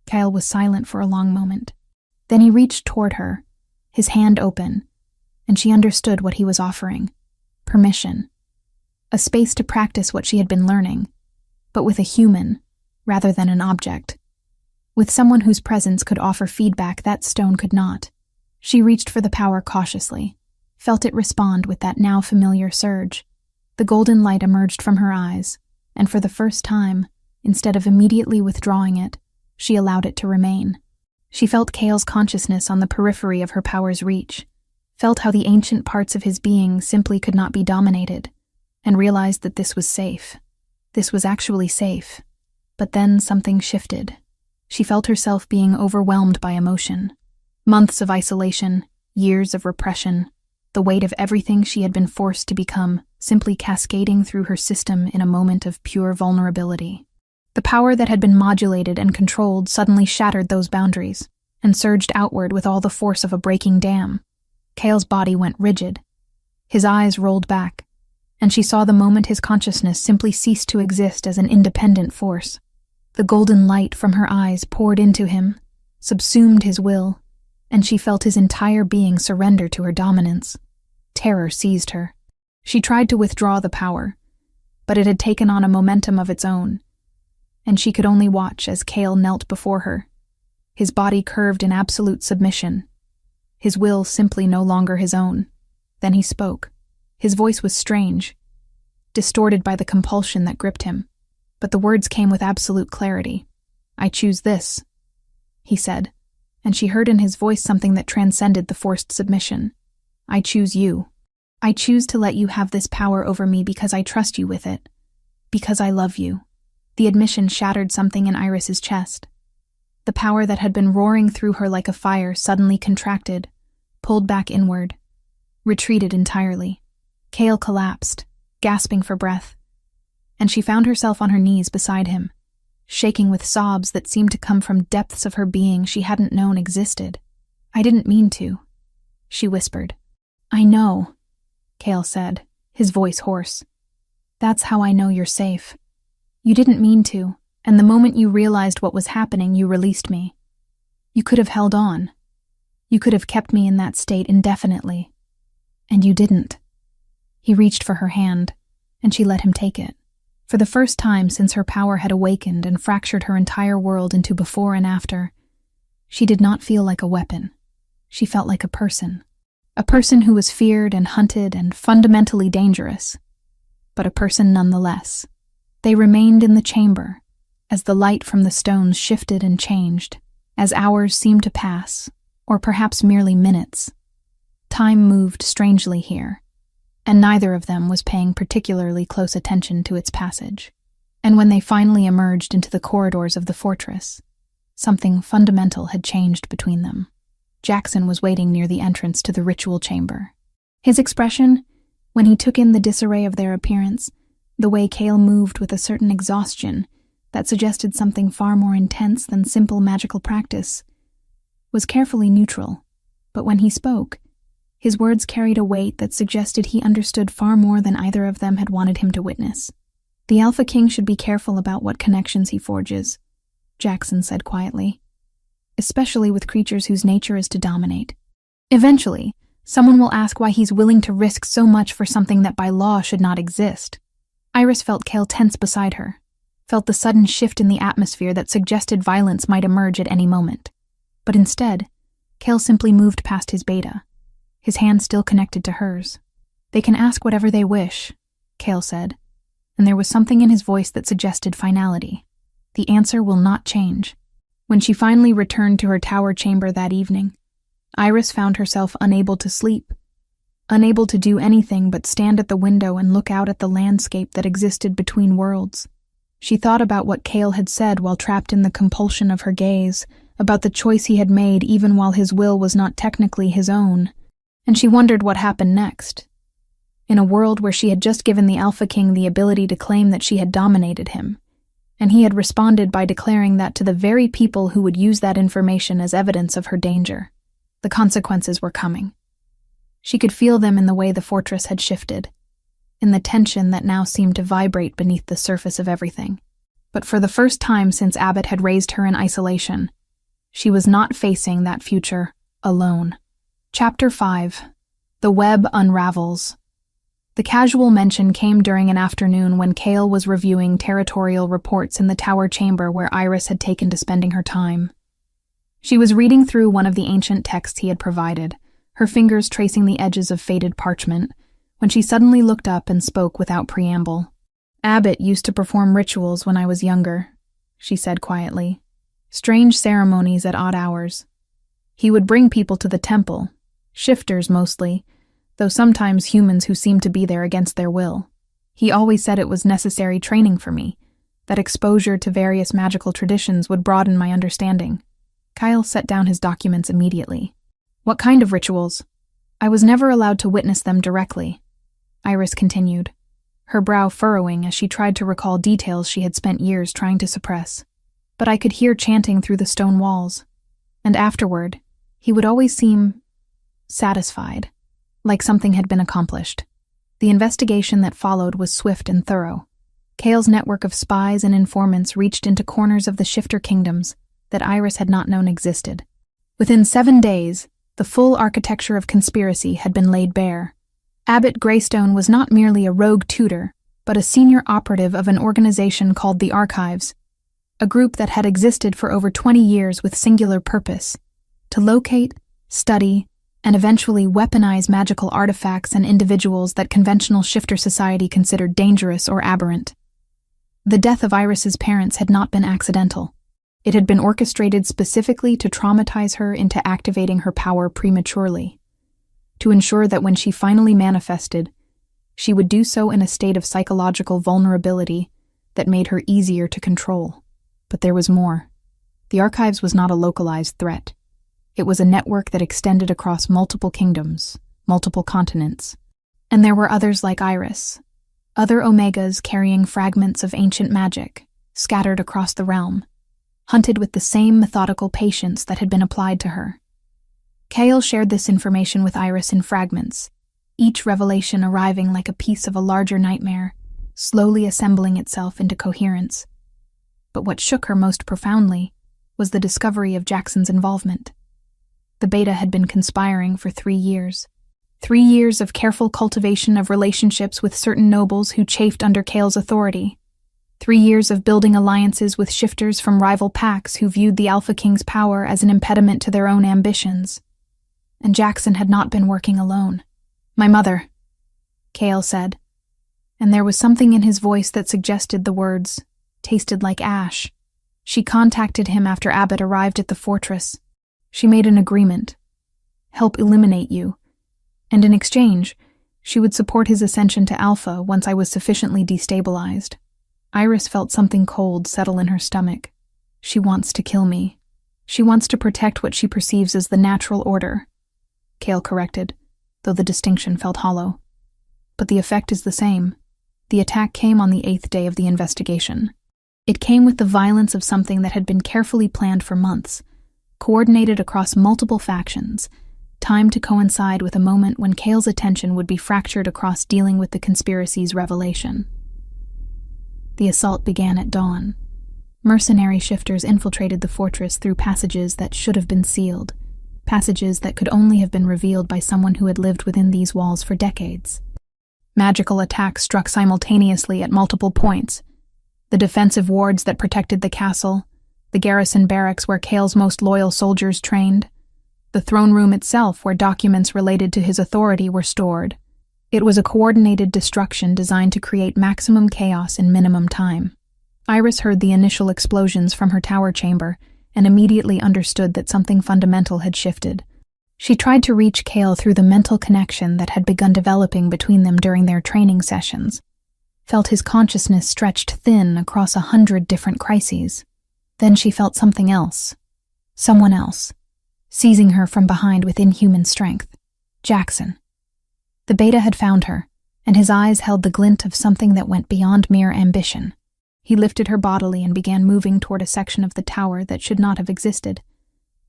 Kyle was silent for a long moment. Then he reached toward her, his hand open, and she understood what he was offering. Permission. A space to practice what she had been learning, but with a human, rather than an object. With someone whose presence could offer feedback that stone could not. She reached for the power cautiously, felt it respond with that now familiar surge. The golden light emerged from her eyes, and for the first time, instead of immediately withdrawing it, she allowed it to remain. She felt Cale's consciousness on the periphery of her power's reach, felt how the ancient parts of his being simply could not be dominated, and realized that this was safe. This was actually safe. But then something shifted. She felt herself being overwhelmed by emotion. Months of isolation, years of repression, the weight of everything she had been forced to become simply cascading through her system in a moment of pure vulnerability. The power that had been modulated and controlled suddenly shattered those boundaries and surged outward with all the force of a breaking dam. Cale's body went rigid. His eyes rolled back, and she saw the moment his consciousness simply ceased to exist as an independent force. The golden light from her eyes poured into him, subsumed his will, and she felt his entire being surrender to her dominance. Terror seized her. She tried to withdraw the power, but it had taken on a momentum of its own, and she could only watch as Cale knelt before her, his body curved in absolute submission, his will simply no longer his own. Then he spoke. His voice was strange, distorted by the compulsion that gripped him, but the words came with absolute clarity. "I choose this," he said, and she heard in his voice something that transcended the forced submission. "I choose you. I choose to let you have this power over me because I trust you with it, because I love you." The admission shattered something in Iris's chest. The power that had been roaring through her like a fire suddenly contracted, pulled back inward, retreated entirely. Cale collapsed, gasping for breath, and she found herself on her knees beside him, shaking with sobs that seemed to come from depths of her being she hadn't known existed. "I didn't mean to," she whispered. "I know," Cale said, his voice hoarse. "That's how I know you're safe. You didn't mean to, and the moment you realized what was happening, you released me. You could have held on. You could have kept me in that state indefinitely. And you didn't." He reached for her hand, and she let him take it. For the first time since her power had awakened and fractured her entire world into before and after, she did not feel like a weapon. She felt like a person who was feared and hunted and fundamentally dangerous, but a person nonetheless. They remained in the chamber, as the light from the stones shifted and changed, as hours seemed to pass, or perhaps merely minutes. Time moved strangely here, and neither of them was paying particularly close attention to its passage. And when they finally emerged into the corridors of the fortress, something fundamental had changed between them. Jackson was waiting near the entrance to the ritual chamber. His expression, when he took in the disarray of their appearance, the way Cale moved with a certain exhaustion that suggested something far more intense than simple magical practice, was carefully neutral, but when he spoke, his words carried a weight that suggested he understood far more than either of them had wanted him to witness. "The Alpha King should be careful about what connections he forges," Jackson said quietly, "especially with creatures whose nature is to dominate. Eventually, someone will ask why he's willing to risk so much for something that by law should not exist." Iris felt Cale tense beside her, felt the sudden shift in the atmosphere that suggested violence might emerge at any moment. But instead, Cale simply moved past his beta, his hand still connected to hers. "They can ask whatever they wish," Cale said, and there was something in his voice that suggested finality. "The answer will not change." When she finally returned to her tower chamber that evening, Iris found herself unable to sleep, unable to do anything but stand at the window and look out at the landscape that existed between worlds. She thought about what Cale had said while trapped in the compulsion of her gaze, about the choice he had made even while his will was not technically his own, and she wondered what happened next. In a world where she had just given the Alpha King the ability to claim that she had dominated him, and he had responded by declaring that to the very people who would use that information as evidence of her danger. The consequences were coming. She could feel them in the way the fortress had shifted, in the tension that now seemed to vibrate beneath the surface of everything. But for the first time since Abbott had raised her in isolation, she was not facing that future alone. Chapter 5. The Web Unravels. The casual mention came during an afternoon when Cale was reviewing territorial reports in the tower chamber where Iris had taken to spending her time. She was reading through one of the ancient texts he had provided, her fingers tracing the edges of faded parchment, when she suddenly looked up and spoke without preamble. "Abbott used to perform rituals when I was younger," she said quietly. "Strange ceremonies at odd hours. He would bring people to the temple, shifters mostly, though sometimes humans who seemed to be there against their will. He always said it was necessary training for me, that exposure to various magical traditions would broaden my understanding." Kyle set down his documents immediately. "What kind of rituals?" "I was never allowed to witness them directly," Iris continued, her brow furrowing as she tried to recall details she had spent years trying to suppress. "But I could hear chanting through the stone walls. And afterward, he would always seem satisfied, like something had been accomplished." The investigation that followed was swift and thorough. Kale's network of spies and informants reached into corners of the shifter kingdoms that Iris had not known existed. Within 7 days, the full architecture of conspiracy had been laid bare. Abbott Greystone was not merely a rogue tutor, but a senior operative of an organization called the Archives, a group that had existed for over 20 years with singular purpose: to locate, study, and eventually weaponize magical artifacts and individuals that conventional shifter society considered dangerous or aberrant. The death of Iris's parents had not been accidental. It had been orchestrated specifically to traumatize her into activating her power prematurely, to ensure that when she finally manifested, she would do so in a state of psychological vulnerability that made her easier to control. But there was more. The Archives was not a localized threat. It was a network that extended across multiple kingdoms, multiple continents. And there were others like Iris, other Omegas carrying fragments of ancient magic, scattered across the realm, hunted with the same methodical patience that had been applied to her. Kale shared this information with Iris in fragments, each revelation arriving like a piece of a larger nightmare, slowly assembling itself into coherence. But what shook her most profoundly was the discovery of Jackson's involvement. The Beta had been conspiring for 3 years. 3 years of careful cultivation of relationships with certain nobles who chafed under Kale's authority. 3 years of building alliances with shifters from rival packs who viewed the Alpha King's power as an impediment to their own ambitions. And Jackson had not been working alone. "My mother," Kale said, and there was something in his voice that suggested the words tasted like ash. "She contacted him after Abbott arrived at the fortress. She made an agreement. Help eliminate you. And in exchange, she would support his ascension to Alpha once I was sufficiently destabilized." Iris felt something cold settle in her stomach. "She wants to kill me. She wants to protect what she perceives as the natural order," Kale corrected, though the distinction felt hollow. "But the effect is the same. The attack came on the 8th day of the investigation. It came with the violence of something that had been carefully planned for months, coordinated across multiple factions, timed to coincide with a moment when Kale's attention would be fractured across dealing with the conspiracy's revelation. The assault began at dawn. Mercenary shifters infiltrated the fortress through passages that should have been sealed, passages that could only have been revealed by someone who had lived within these walls for decades. Magical attacks struck simultaneously at multiple points: the defensive wards that protected the castle, the garrison barracks where Kale's most loyal soldiers trained, the throne room itself where documents related to his authority were stored. It was a coordinated destruction designed to create maximum chaos in minimum time. Iris heard the initial explosions from her tower chamber and immediately understood that something fundamental had shifted. She tried to reach Kale through the mental connection that had begun developing between them during their training sessions, felt his consciousness stretched thin across 100 different crises. Then she felt something else. Someone else, seizing her from behind with inhuman strength. Jackson. The Beta had found her, and his eyes held the glint of something that went beyond mere ambition. He lifted her bodily and began moving toward a section of the tower that should not have existed,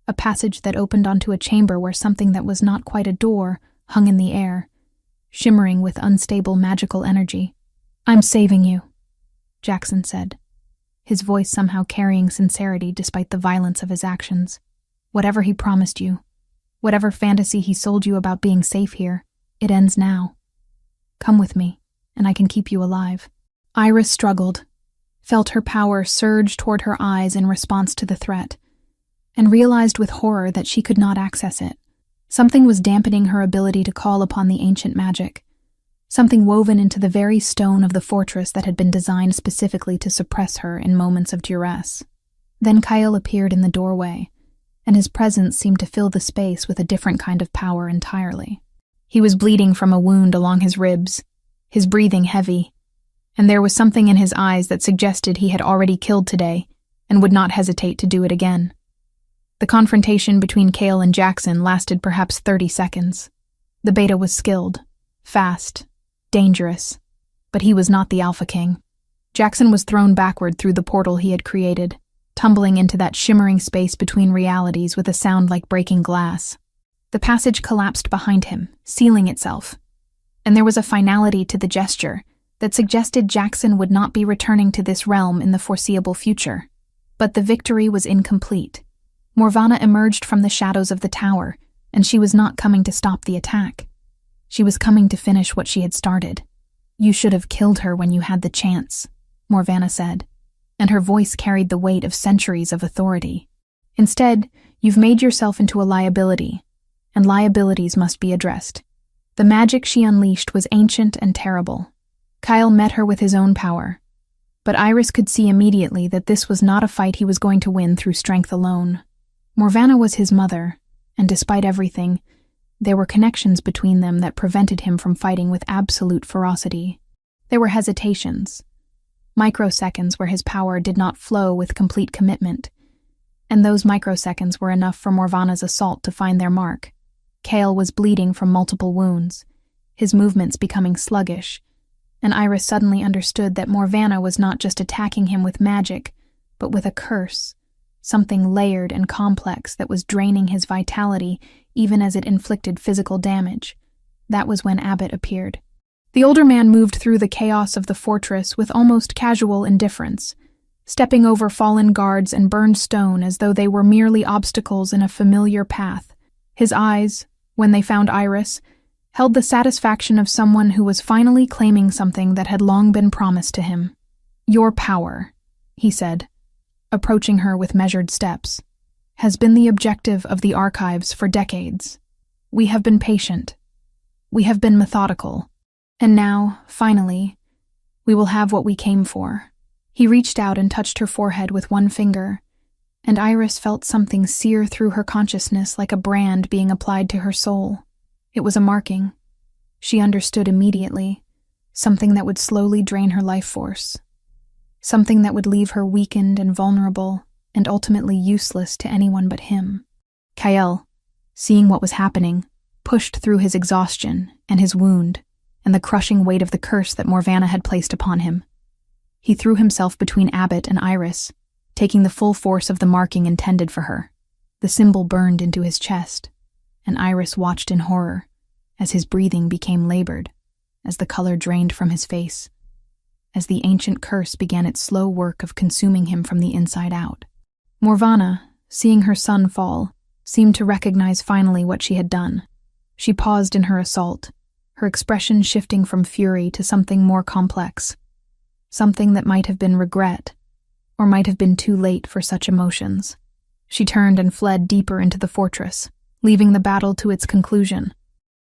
a passage that opened onto a chamber where something that was not quite a door hung in the air, shimmering with unstable magical energy. "I'm saving you," Jackson said, his voice somehow carrying sincerity despite the violence of his actions. "Whatever he promised you, whatever fantasy he sold you about being safe here, it ends now. Come with me, and I can keep you alive." Iris struggled, felt her power surge toward her eyes in response to the threat. and realized with horror that she could not access it. Something was dampening her ability to call upon the ancient magic, something woven into the very stone of the fortress that had been designed specifically to suppress her in moments of duress. Then Kyle appeared in the doorway, and his presence seemed to fill the space with a different kind of power entirely. He was bleeding from a wound along his ribs, his breathing heavy, and there was something in his eyes that suggested he had already killed today and would not hesitate to do it again. The confrontation between Kale and Jackson lasted perhaps 30 seconds. The beta was skilled, fast, dangerous, but he was not the Alpha King. Jackson was thrown backward through the portal he had created, tumbling into that shimmering space between realities with a sound like breaking glass. The passage collapsed behind him, sealing itself, and there was a finality to the gesture that suggested Jackson would not be returning to this realm in the foreseeable future. But the victory was incomplete. Morvana emerged from the shadows of the tower, and she was not coming to stop the attack. She was coming to finish what she had started. "You should have killed her when you had the chance," Morvana said, and her voice carried the weight of centuries of authority. "Instead, you've made yourself into a liability, and liabilities must be addressed." The magic she unleashed was ancient and terrible. Kyle met her with his own power, but Iris could see immediately that this was not a fight he was going to win through strength alone. Morvana was his mother, and despite everything, there were connections between them that prevented him from fighting with absolute ferocity. There were hesitations, microseconds where his power did not flow with complete commitment, and those microseconds were enough for Morvana's assault to find their mark. Kale was bleeding from multiple wounds, his movements becoming sluggish, and Iris suddenly understood that Morvana was not just attacking him with magic, but with a curse, something layered and complex that was draining his vitality even as it inflicted physical damage. That was when Abbott appeared. The older man moved through the chaos of the fortress with almost casual indifference, stepping over fallen guards and burned stone as though they were merely obstacles in a familiar path. His eyes, when they found Iris, held the satisfaction of someone who was finally claiming something that had long been promised to him. "Your power," he said, approaching her with measured steps, "has been the objective of the archives for decades. We have been patient. We have been methodical. And now, finally, we will have what we came for." He reached out and touched her forehead with one finger, and Iris felt something sear through her consciousness like a brand being applied to her soul. It was a marking. She understood immediately, something that would slowly drain her life force. Something that would leave her weakened and vulnerable, and ultimately useless to anyone but him. Kyle, seeing what was happening, pushed through his exhaustion and his wound and the crushing weight of the curse that Morvana had placed upon him. He threw himself between Abbott and Iris, taking the full force of the marking intended for her. The symbol burned into his chest, and Iris watched in horror as his breathing became labored, as the color drained from his face, as the ancient curse began its slow work of consuming him from the inside out. Morvana, seeing her son fall, seemed to recognize finally what she had done. She paused in her assault, her expression shifting from fury to something more complex, something that might have been regret, or might have been too late for such emotions. She turned and fled deeper into the fortress, leaving the battle to its conclusion.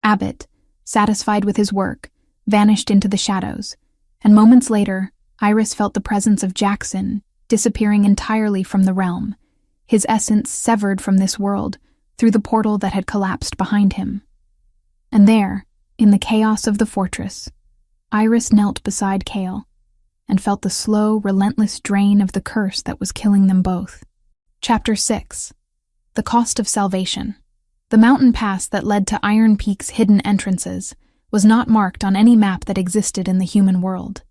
Abbott, satisfied with his work, vanished into the shadows, and moments later, Iris felt the presence of Jackson disappearing entirely from the realm, his essence severed from this world through the portal that had collapsed behind him. And there, in the chaos of the fortress, Iris knelt beside Kale and felt the slow, relentless drain of the curse that was killing them both. Chapter 6. The Cost of Salvation. The mountain pass that led to Iron Peak's hidden entrances was not marked on any map that existed in the human world.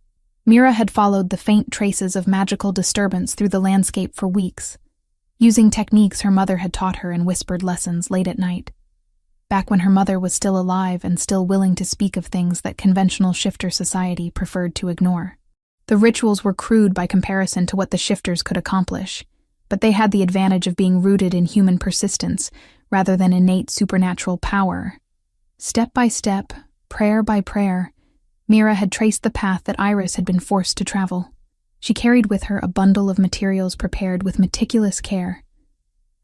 Mira had followed the faint traces of magical disturbance through the landscape for weeks, using techniques her mother had taught her in whispered lessons late at night, back when her mother was still alive and still willing to speak of things that conventional shifter society preferred to ignore. The rituals were crude by comparison to what the shifters could accomplish, but they had the advantage of being rooted in human persistence rather than innate supernatural power. Step by step, prayer by prayer, Mira had traced the path that Iris had been forced to travel. She carried with her a bundle of materials prepared with meticulous care.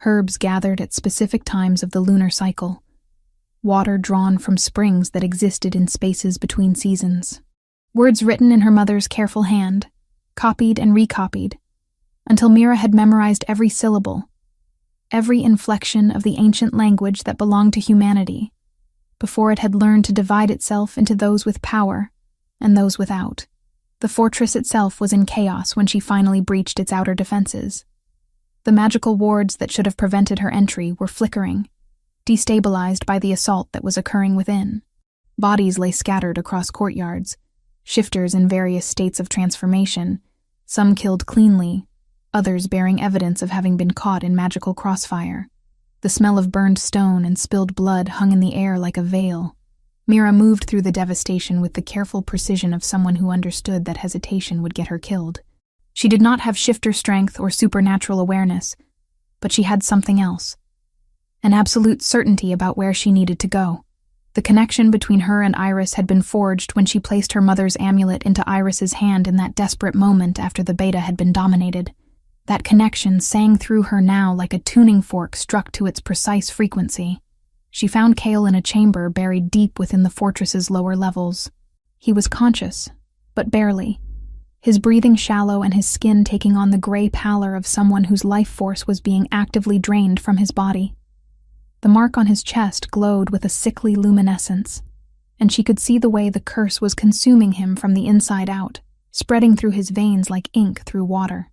herbs gathered at specific times of the lunar cycle, water drawn from springs that existed in spaces between seasons, words written in her mother's careful hand, copied and recopied, until Mira had memorized every syllable, every inflection of the ancient language that belonged to humanity, before it had learned to divide itself into those with power and those without. The fortress itself was in chaos when she finally breached its outer defenses. The magical wards that should have prevented her entry were flickering, destabilized by the assault that was occurring within. Bodies lay scattered across courtyards, shifters in various states of transformation, some killed cleanly, others bearing evidence of having been caught in magical crossfire. The smell of burned stone and spilled blood hung in the air like a veil. Mira moved through the devastation with the careful precision of someone who understood that hesitation would get her killed. She did not have shifter strength or supernatural awareness, but she had something else. An absolute certainty about where she needed to go. The connection between her and Iris had been forged when she placed her mother's amulet into Iris's hand in that desperate moment after the beta had been dominated. That connection sang through her now like a tuning fork struck to its precise frequency. She found Cale in a chamber buried deep within the fortress's lower levels. He was conscious, but barely, his breathing shallow and his skin taking on the gray pallor of someone whose life force was being actively drained from his body. The mark on his chest glowed with a sickly luminescence, and she could see the way the curse was consuming him from the inside out, spreading through his veins like ink through water.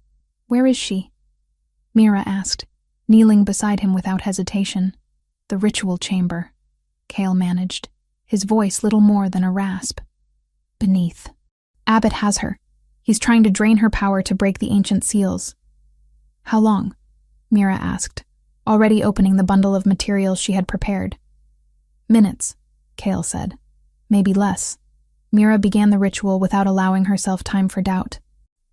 "Where is she?" Mira asked, kneeling beside him without hesitation. "The ritual chamber," Cale managed, his voice little more than a rasp. "Beneath. Abbott has her. He's trying to drain her power to break the ancient seals." "How long?" Mira asked, already opening the bundle of materials she had prepared. "Minutes," Cale said. "Maybe less." Mira began the ritual without allowing herself time for doubt.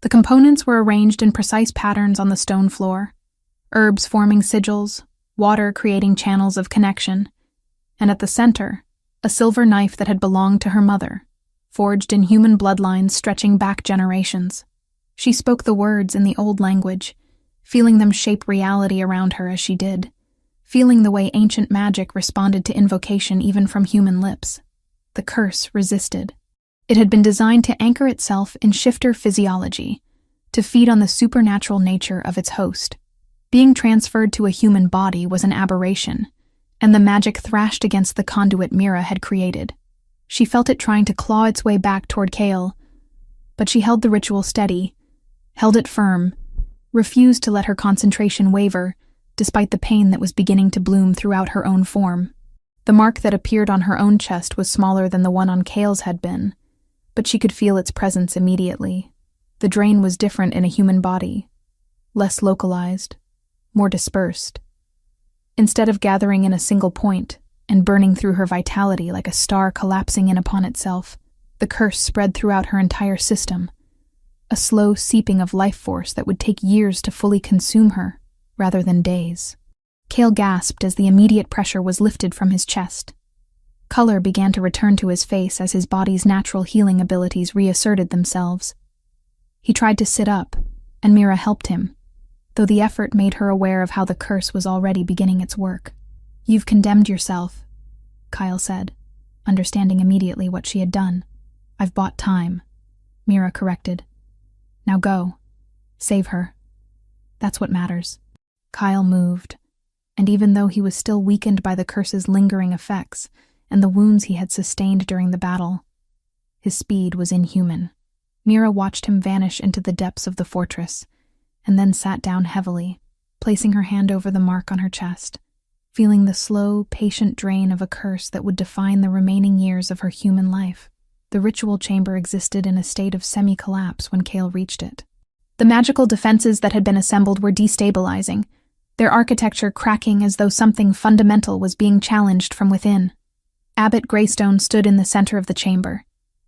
The components were arranged in precise patterns on the stone floor, herbs forming sigils, water creating channels of connection, and at the center, a silver knife that had belonged to her mother, forged in human bloodlines stretching back generations. She spoke the words in the old language, feeling them shape reality around her as she did, feeling the way ancient magic responded to invocation even from human lips. The curse resisted. It had been designed to anchor itself in shifter physiology, to feed on the supernatural nature of its host. Being transferred to a human body was an aberration, and the magic thrashed against the conduit Mira had created. She felt it trying to claw its way back toward Cale, but she held the ritual steady, held it firm, refused to let her concentration waver, despite the pain that was beginning to bloom throughout her own form. The mark that appeared on her own chest was smaller than the one on Cale's had been, but she could feel its presence immediately. The drain was different in a human body, less localized, more dispersed. Instead of gathering in a single point and burning through her vitality like a star collapsing in upon itself, the curse spread throughout her entire system, a slow seeping of life force that would take years to fully consume her, rather than days. Cale gasped as the immediate pressure was lifted from his chest. Color began to return to his face as his body's natural healing abilities reasserted themselves. He tried to sit up, and Mira helped him, though the effort made her aware of how the curse was already beginning its work. "You've condemned yourself," Kyle said, understanding immediately what she had done. "I've bought time," Mira corrected. "Now go. Save her. That's what matters." Kyle moved, and even though he was still weakened by the curse's lingering effects and the wounds he had sustained during the battle, his speed was inhuman. Mira watched him vanish into the depths of the fortress, and then sat down heavily, placing her hand over the mark on her chest, feeling the slow, patient drain of a curse that would define the remaining years of her human life. The ritual chamber existed in a state of semi-collapse when Cale reached it. The magical defenses that had been assembled were destabilizing, their architecture cracking as though something fundamental was being challenged from within. Abbot Greystone stood in the center of the chamber,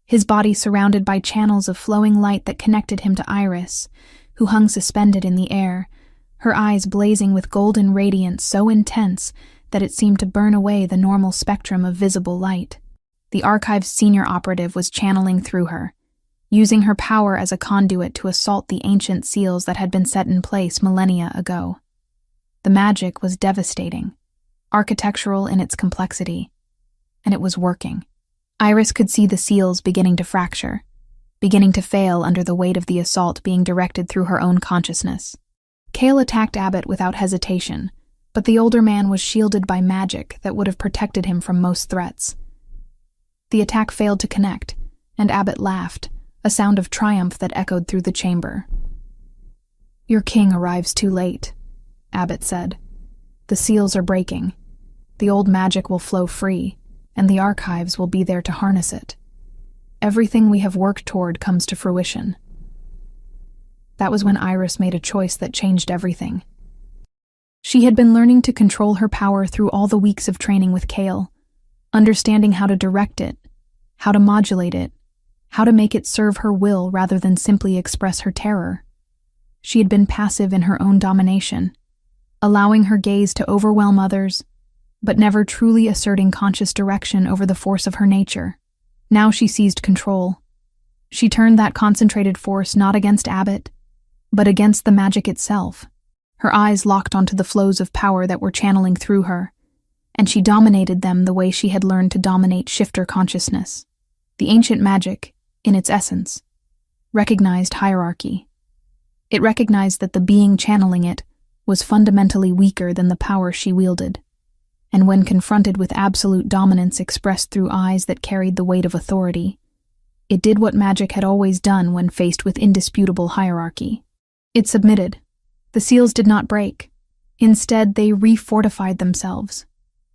his body surrounded by channels of flowing light that connected him to Iris, who hung suspended in the air, her eyes blazing with golden radiance so intense that it seemed to burn away the normal spectrum of visible light. The Archive's senior operative was channeling through her, using her power as a conduit to assault the ancient seals that had been set in place millennia ago. The magic was devastating, architectural in its complexity, and it was working. Iris could see the seals beginning to fracture, beginning to fail under the weight of the assault being directed through her own consciousness. Cale attacked Abbott without hesitation, but the older man was shielded by magic that would have protected him from most threats. The attack failed to connect, and Abbott laughed, a sound of triumph that echoed through the chamber. "Your king arrives too late," Abbott said. "The seals are breaking. The old magic will flow free, and the archives will be there to harness it. Everything we have worked toward comes to fruition." That was when Iris made a choice that changed everything. She had been learning to control her power through all the weeks of training with Cale, understanding how to direct it, how to modulate it, how to make it serve her will rather than simply express her terror. She had been passive in her own domination, allowing her gaze to overwhelm others, but never truly asserting conscious direction over the force of her nature. Now she seized control. She turned that concentrated force not against Abbott, but against the magic itself. Her eyes locked onto the flows of power that were channeling through her, and she dominated them the way she had learned to dominate shifter consciousness. The ancient magic, in its essence, recognized hierarchy. It recognized that the being channeling it was fundamentally weaker than the power she wielded, and when confronted with absolute dominance expressed through eyes that carried the weight of authority, it did what magic had always done when faced with indisputable hierarchy. It submitted. The seals did not break. Instead, they refortified themselves,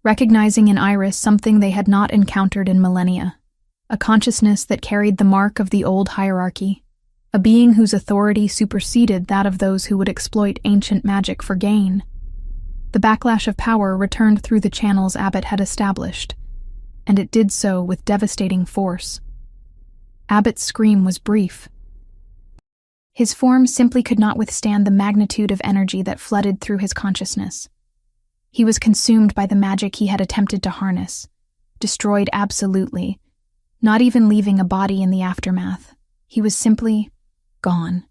recognizing in Iris something they had not encountered in millennia, a consciousness that carried the mark of the old hierarchy, a being whose authority superseded that of those who would exploit ancient magic for gain. The backlash of power returned through the channels Abbott had established, and it did so with devastating force. Abbott's scream was brief. His form simply could not withstand the magnitude of energy that flooded through his consciousness. He was consumed by the magic he had attempted to harness, destroyed absolutely, not even leaving a body in the aftermath. He was simply gone.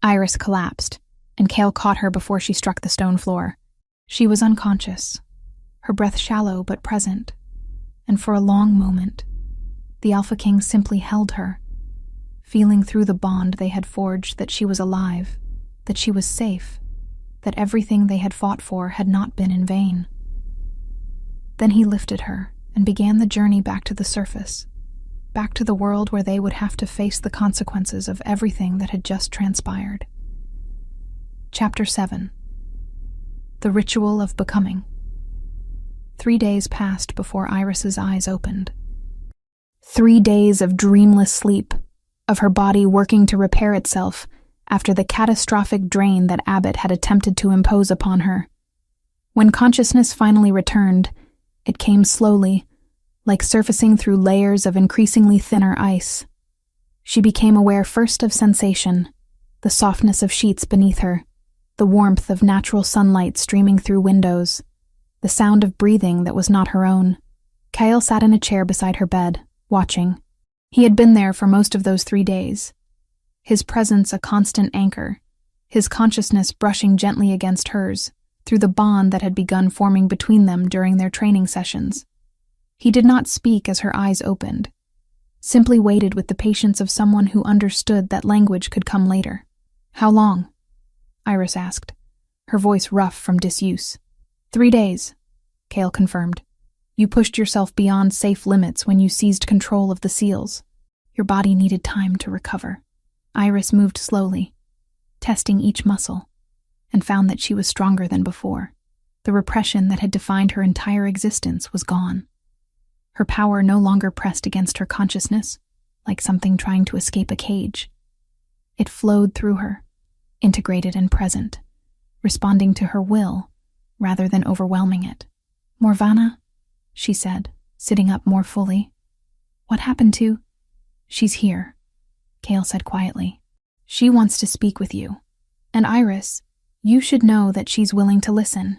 Iris collapsed, and Cale caught her before she struck the stone floor. She was unconscious, her breath shallow but present, and for a long moment, the Alpha King simply held her, feeling through the bond they had forged that she was alive, that she was safe, that everything they had fought for had not been in vain. Then he lifted her and began the journey back to the surface, back to the world where they would have to face the consequences of everything that had just transpired. Chapter 7. The Ritual of Becoming. 3 days passed before Iris's eyes opened. 3 days of dreamless sleep, of her body working to repair itself after the catastrophic drain that Abbott had attempted to impose upon her. When consciousness finally returned, it came slowly, like surfacing through layers of increasingly thinner ice. She became aware first of sensation, the softness of sheets beneath her, the warmth of natural sunlight streaming through windows, the sound of breathing that was not her own. Cale sat in a chair beside her bed, watching. He had been there for most of those 3 days, his presence a constant anchor, his consciousness brushing gently against hers through the bond that had begun forming between them during their training sessions. He did not speak as her eyes opened, simply waited with the patience of someone who understood that language could come later. "How long?" Iris asked, her voice rough from disuse. 3 days, Cale confirmed. "You pushed yourself beyond safe limits when you seized control of the seals. Your body needed time to recover." Iris moved slowly, testing each muscle, and found that she was stronger than before. The repression that had defined her entire existence was gone. Her power no longer pressed against her consciousness, like something trying to escape a cage. It flowed through her, integrated and present, responding to her will rather than overwhelming it. "Morvana," she said, sitting up more fully. "What happened to—" "She's here," Cale said quietly. "She wants to speak with you. And Iris, you should know that she's willing to listen."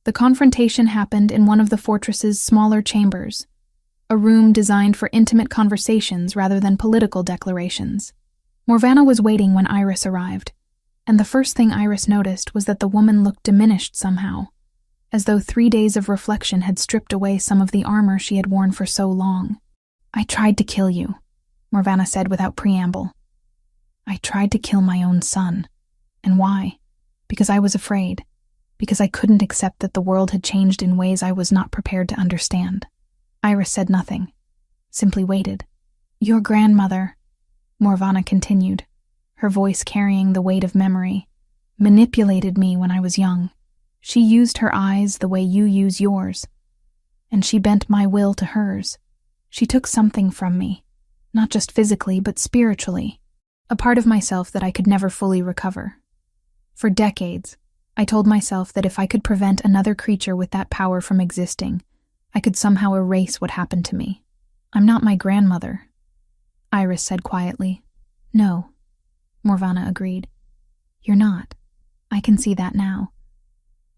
The confrontation happened in one of the fortress's smaller chambers, a room designed for intimate conversations rather than political declarations. Morvana was waiting when Iris arrived, And the first thing Iris noticed was that the woman looked diminished somehow, as though 3 days of reflection had stripped away some of the armor she had worn for so long. "I tried to kill you," Morvana said without preamble. "I tried to kill my own son. And why? Because I was afraid. Because I couldn't accept that the world had changed in ways I was not prepared to understand." Iris said nothing, simply waited. "Your grandmother," Morvana continued, her voice carrying the weight of memory, "manipulated me when I was young. She used her eyes the way you use yours, and she bent my will to hers. She took something from me, not just physically but spiritually, a part of myself that I could never fully recover. For decades, I told myself that if I could prevent another creature with that power from existing, I could somehow erase what happened to me. I'm not my grandmother," Iris said quietly. "No," Morvana agreed. "You're not. I can see that now.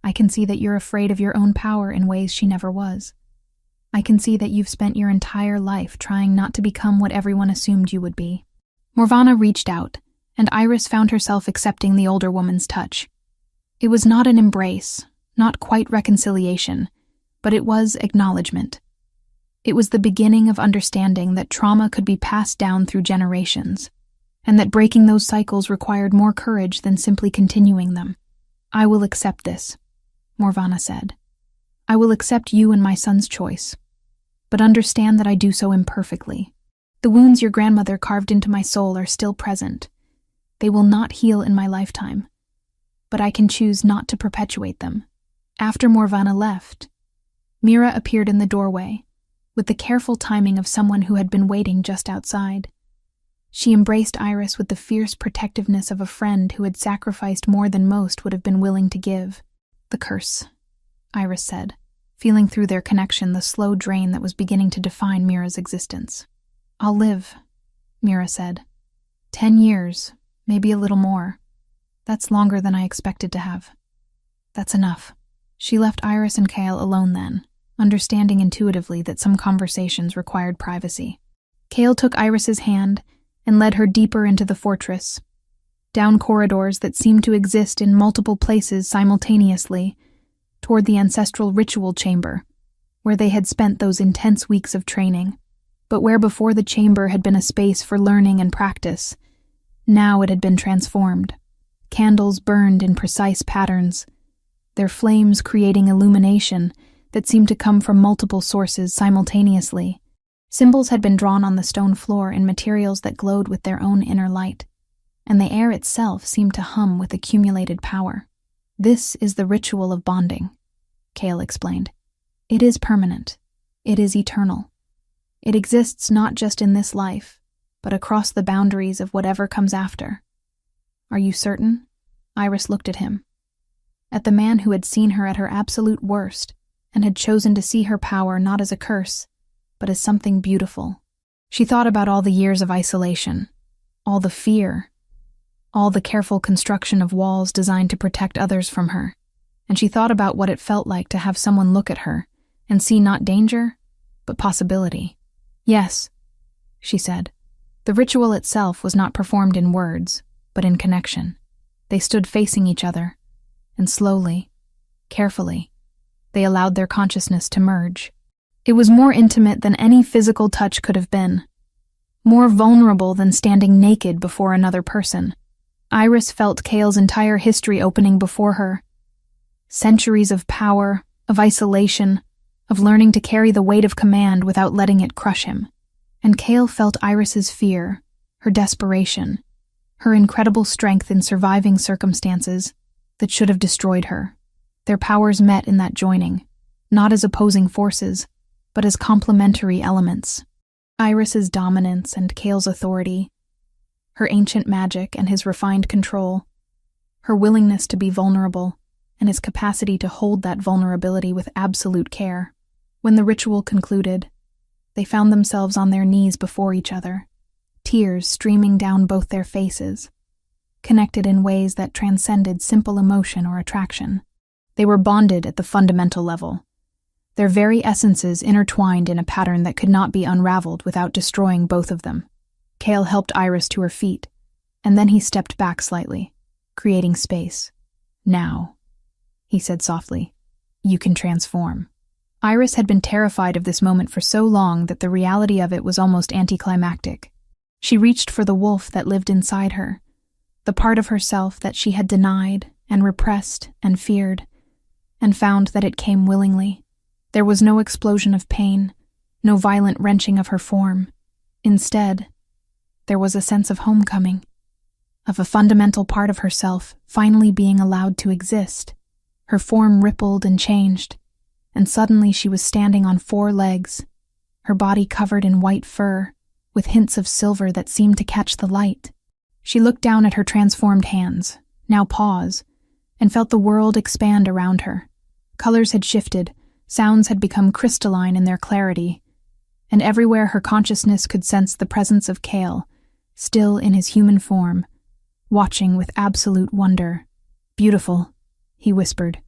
I can see that you're afraid of your own power in ways she never was. I can see that you've spent your entire life trying not to become what everyone assumed you would be." Morvana reached out, and Iris found herself accepting the older woman's touch. It was not an embrace, not quite reconciliation, but it was acknowledgement. It was the beginning of understanding that trauma could be passed down through generations, and that breaking those cycles required more courage than simply continuing them. "I will accept this," Morvana said. "I will accept you and my son's choice, but understand that I do so imperfectly. The wounds your grandmother carved into my soul are still present. They will not heal in my lifetime, but I can choose not to perpetuate them." After Morvana left, Mira appeared in the doorway, with the careful timing of someone who had been waiting just outside. She embraced Iris with the fierce protectiveness of a friend who had sacrificed more than most would have been willing to give. "The curse," Iris said, feeling through their connection the slow drain that was beginning to define Mira's existence. "I'll live," Mira said. 10 years, maybe a little more. That's longer than I expected to have. That's enough." She left Iris and Kale alone then, understanding intuitively that some conversations required privacy. Kale took Iris's hand and led her deeper into the fortress, down corridors that seemed to exist in multiple places simultaneously, toward the ancestral ritual chamber, where they had spent those intense weeks of training, but where before the chamber had been a space for learning and practice. Now it had been transformed. Candles burned in precise patterns, their flames creating illumination that seemed to come from multiple sources simultaneously. Symbols had been drawn on the stone floor in materials that glowed with their own inner light, and the air itself seemed to hum with accumulated power. "This is the ritual of bonding," Kale explained. "It is permanent. It is eternal. It exists not just in this life, but across the boundaries of whatever comes after." "Are you certain?" Iris looked at him, at the man who had seen her at her absolute worst and had chosen to see her power not as a curse, but as something beautiful. She thought about all the years of isolation, all the fear, all the careful construction of walls designed to protect others from her, and she thought about what it felt like to have someone look at her and see not danger, but possibility. "Yes," she said. The ritual itself was not performed in words, but in connection. They stood facing each other, and slowly, carefully, they allowed their consciousness to merge. It was more intimate than any physical touch could have been, more vulnerable than standing naked before another person. Iris felt Kale's entire history opening before her. Centuries of power, of isolation, of learning to carry the weight of command without letting it crush him. And Kale felt Iris's fear, her desperation, her incredible strength in surviving circumstances that should have destroyed her. Their powers met in that joining, not as opposing forces, but as complementary elements. Iris's dominance and Kale's authority, her ancient magic and his refined control, her willingness to be vulnerable, and his capacity to hold that vulnerability with absolute care. When the ritual concluded, they found themselves on their knees before each other, tears streaming down both their faces, connected in ways that transcended simple emotion or attraction. They were bonded at the fundamental level, their very essences intertwined in a pattern that could not be unraveled without destroying both of them. Kale helped Iris to her feet, and then he stepped back slightly, creating space. "Now," he said softly, "you can transform." Iris had been terrified of this moment for so long that the reality of it was almost anticlimactic. She reached for the wolf that lived inside her, the part of herself that she had denied and repressed and feared, and found that it came willingly. There was no explosion of pain, no violent wrenching of her form. Instead, there was a sense of homecoming, of a fundamental part of herself finally being allowed to exist. Her form rippled and changed, and suddenly she was standing on 4 legs, her body covered in white fur, with hints of silver that seemed to catch the light. She looked down at her transformed hands, now paws, and felt the world expand around her. Colors had shifted, sounds had become crystalline in their clarity, and everywhere her consciousness could sense the presence of Kale, still in his human form, watching with absolute wonder. "Beautiful," he whispered,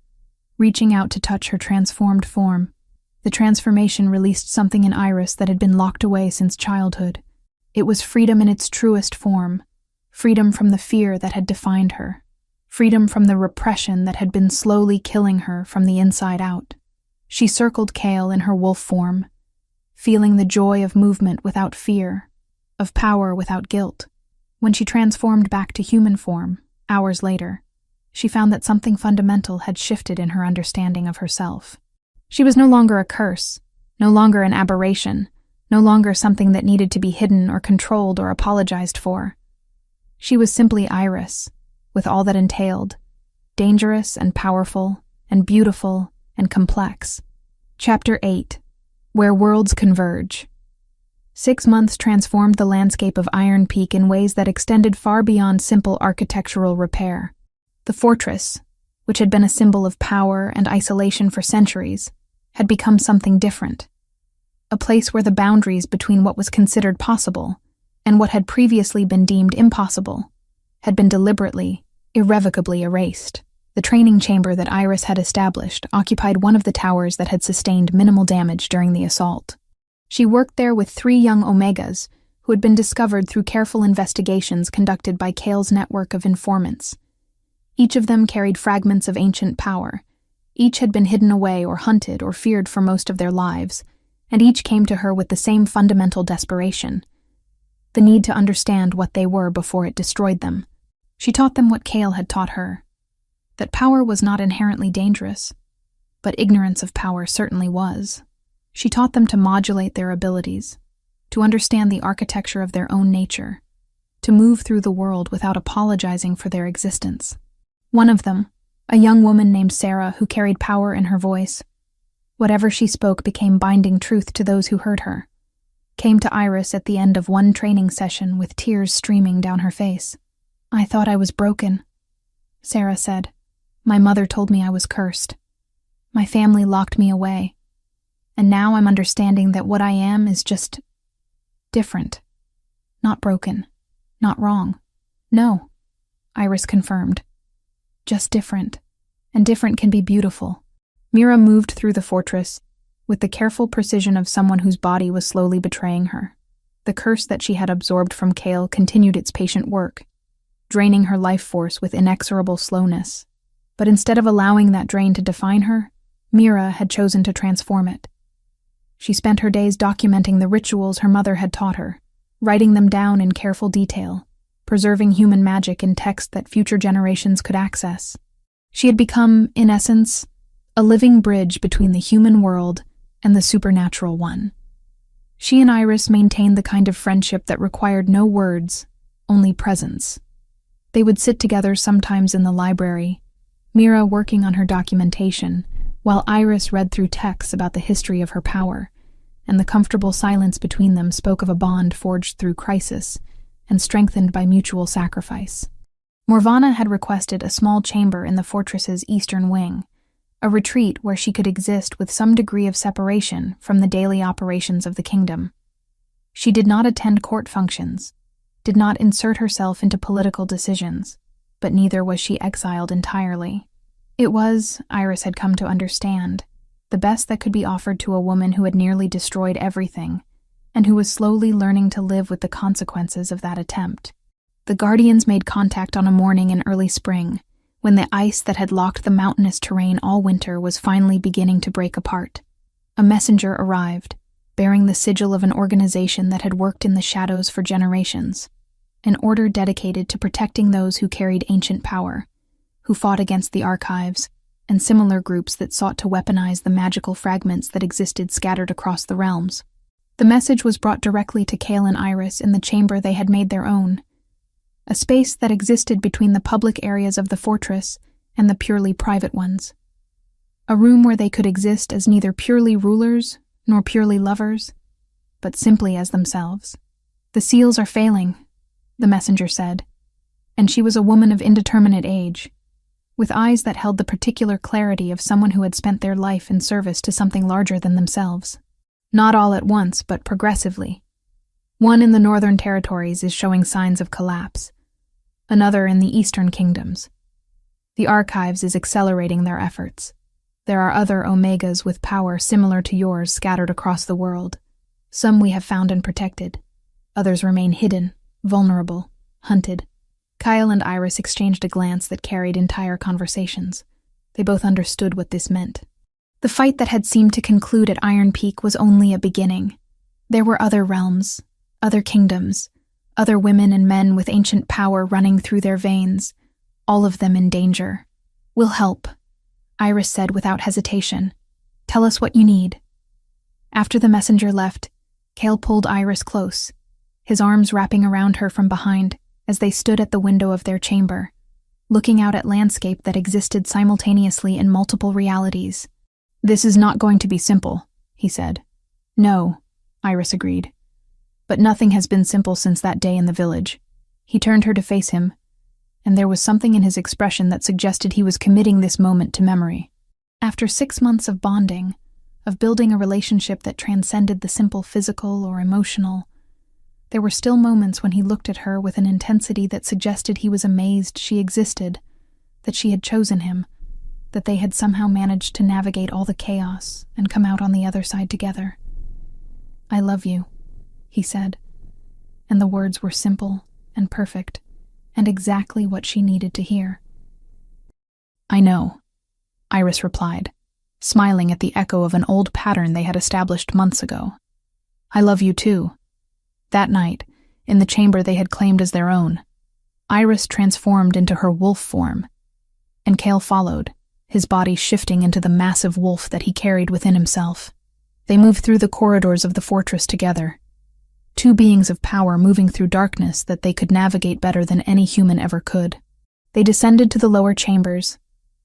reaching out to touch her transformed form. The transformation released something in Iris that had been locked away since childhood. It was freedom in its truest form, freedom from the fear that had defined her, freedom from the repression that had been slowly killing her from the inside out. She circled Kale in her wolf form, feeling the joy of movement without fear, of power without guilt. When she transformed back to human form, hours later, she found that something fundamental had shifted in her understanding of herself. She was no longer a curse, no longer an aberration, no longer something that needed to be hidden or controlled or apologized for. She was simply Iris, with all that entailed, dangerous and powerful and beautiful and complex. Chapter 8. Where Worlds Converge. 6 months transformed the landscape of Iron Peak in ways that extended far beyond simple architectural repair. The fortress, which had been a symbol of power and isolation for centuries, had become something different. A place where the boundaries between what was considered possible and what had previously been deemed impossible had been deliberately, irrevocably erased. The training chamber that Iris had established occupied one of the towers that had sustained minimal damage during the assault. She worked there with 3 young Omegas who had been discovered through careful investigations conducted by Kale's network of informants. Each of them carried fragments of ancient power. Each had been hidden away or hunted or feared for most of their lives, and each came to her with the same fundamental desperation, the need to understand what they were before it destroyed them. She taught them what Kale had taught her, that power was not inherently dangerous, but ignorance of power certainly was. She taught them to modulate their abilities, to understand the architecture of their own nature, to move through the world without apologizing for their existence. One of them, a young woman named Sarah who carried power in her voice, whatever she spoke became binding truth to those who heard her, came to Iris at the end of one training session with tears streaming down her face. "I thought I was broken," Sarah said. "My mother told me I was cursed. My family locked me away. And now I'm understanding that what I am is just different. Not broken. Not wrong. No," Iris confirmed. "Just different. And different can be beautiful." Mira moved through the fortress with the careful precision of someone whose body was slowly betraying her. The curse that she had absorbed from Kale continued its patient work, draining her life force with inexorable slowness. But instead of allowing that drain to define her, Mira had chosen to transform it. She spent her days documenting the rituals her mother had taught her, writing them down in careful detail, preserving human magic in text that future generations could access. She had become, in essence, a living bridge between the human world and the supernatural one. She and Iris maintained the kind of friendship that required no words, only presence. They would sit together sometimes in the library, Mira working on her documentation, while Iris read through texts about the history of her power, and the comfortable silence between them spoke of a bond forged through crisis and strengthened by mutual sacrifice. Morvana had requested a small chamber in the fortress's eastern wing, a retreat where she could exist with some degree of separation from the daily operations of the kingdom. She did not attend court functions, did not insert herself into political decisions, but neither was she exiled entirely. It was, Iris had come to understand, the best that could be offered to a woman who had nearly destroyed everything, and who was slowly learning to live with the consequences of that attempt. The the Guardians made contact on a morning in early spring, when the ice that had locked the mountainous terrain all winter was finally beginning to break apart. A messenger arrived, bearing the sigil of an organization that had worked in the shadows for generations, an order dedicated to protecting those who carried ancient power, who fought against the archives, and similar groups that sought to weaponize the magical fragments that existed scattered across the realms. The message was brought directly to Cale and Iris in the chamber they had made their own, a space that existed between the public areas of the fortress and the purely private ones. A room where they could exist as neither purely rulers nor purely lovers, but simply as themselves. "The seals are failing," the messenger said, and she was a woman of indeterminate age, with eyes that held the particular clarity of someone who had spent their life in service to something larger than themselves. Not all at once, but progressively. One in the northern territories is showing signs of collapse, another in the eastern kingdoms. The archives is accelerating their efforts. There are other Omegas with power similar to yours scattered across the world. Some we have found and protected. Others remain hidden, vulnerable, hunted. Kyle and Iris exchanged a glance that carried entire conversations. They both understood what this meant. The fight that had seemed to conclude at Iron Peak was only a beginning. There were other realms, other kingdoms, other women and men with ancient power running through their veins, all of them in danger. "We'll help," Iris said without hesitation. "Tell us what you need." After the messenger left, Cale pulled Iris close, his arms wrapping around her from behind as they stood at the window of their chamber, looking out at landscape that existed simultaneously in multiple realities. "This is not going to be simple," he said. "No," Iris agreed. "But nothing has been simple since that day in the village." He turned her to face him, and there was something in his expression that suggested he was committing this moment to memory. After 6 months of bonding, of building a relationship that transcended the simple physical or emotional, there were still moments when he looked at her with an intensity that suggested he was amazed she existed, that she had chosen him, that they had somehow managed to navigate all the chaos and come out on the other side together. "I love you," he said, and the words were simple and perfect, and exactly what she needed to hear. "I know," Iris replied, smiling at the echo of an old pattern they had established months ago. "I love you too." That night, in the chamber they had claimed as their own, Iris transformed into her wolf form, and Cale followed, his body shifting into the massive wolf that he carried within himself. They moved through the corridors of the fortress together, two beings of power moving through darkness that they could navigate better than any human ever could. They descended to the lower chambers,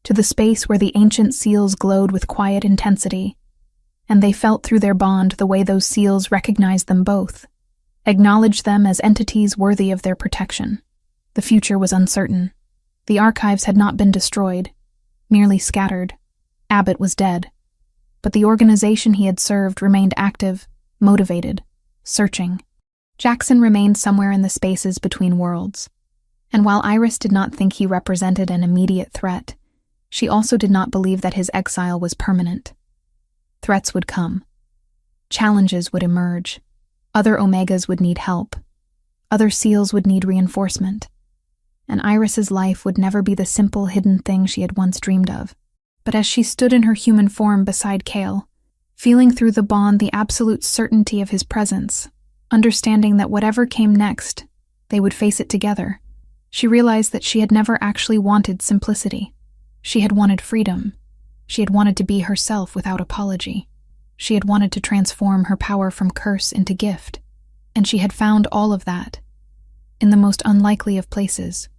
to the space where the ancient seals glowed with quiet intensity, and they felt through their bond the way those seals recognized them both, acknowledged them as entities worthy of their protection. The future was uncertain. The archives had not been destroyed, merely scattered. Abbott was dead, but the organization he had served remained active, motivated, searching. Jackson remained somewhere in the spaces between worlds, and while Iris did not think he represented an immediate threat, she also did not believe that his exile was permanent. Threats would come. Challenges would emerge. Other Omegas would need help. Other seals would need reinforcement. And Iris's life would never be the simple, hidden thing she had once dreamed of. But as she stood in her human form beside Cale, feeling through the bond the absolute certainty of his presence, understanding that whatever came next, they would face it together, she realized that she had never actually wanted simplicity. She had wanted freedom. She had wanted to be herself without apology. She had wanted to transform her power from curse into gift. And she had found all of that, in the most unlikely of places,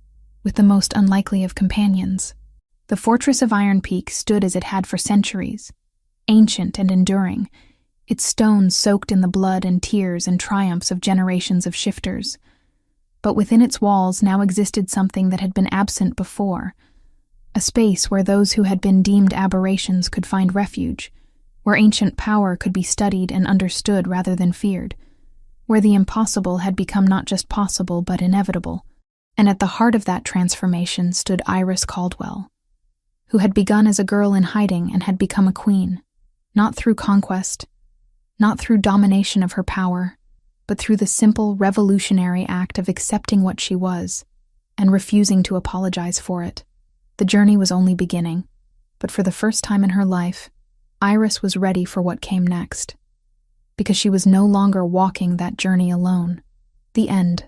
with the most unlikely of companions. The fortress of Iron Peak stood as it had for centuries, ancient and enduring, its stones soaked in the blood and tears and triumphs of generations of shifters. But within its walls now existed something that had been absent before, a space where those who had been deemed aberrations could find refuge, where ancient power could be studied and understood rather than feared, where the impossible had become not just possible but inevitable. And at the heart of that transformation stood Iris Caldwell, who had begun as a girl in hiding and had become a queen, not through conquest, not through domination of her power, but through the simple, revolutionary act of accepting what she was and refusing to apologize for it. The journey was only beginning, but for the first time in her life, Iris was ready for what came next, because she was no longer walking that journey alone. The end.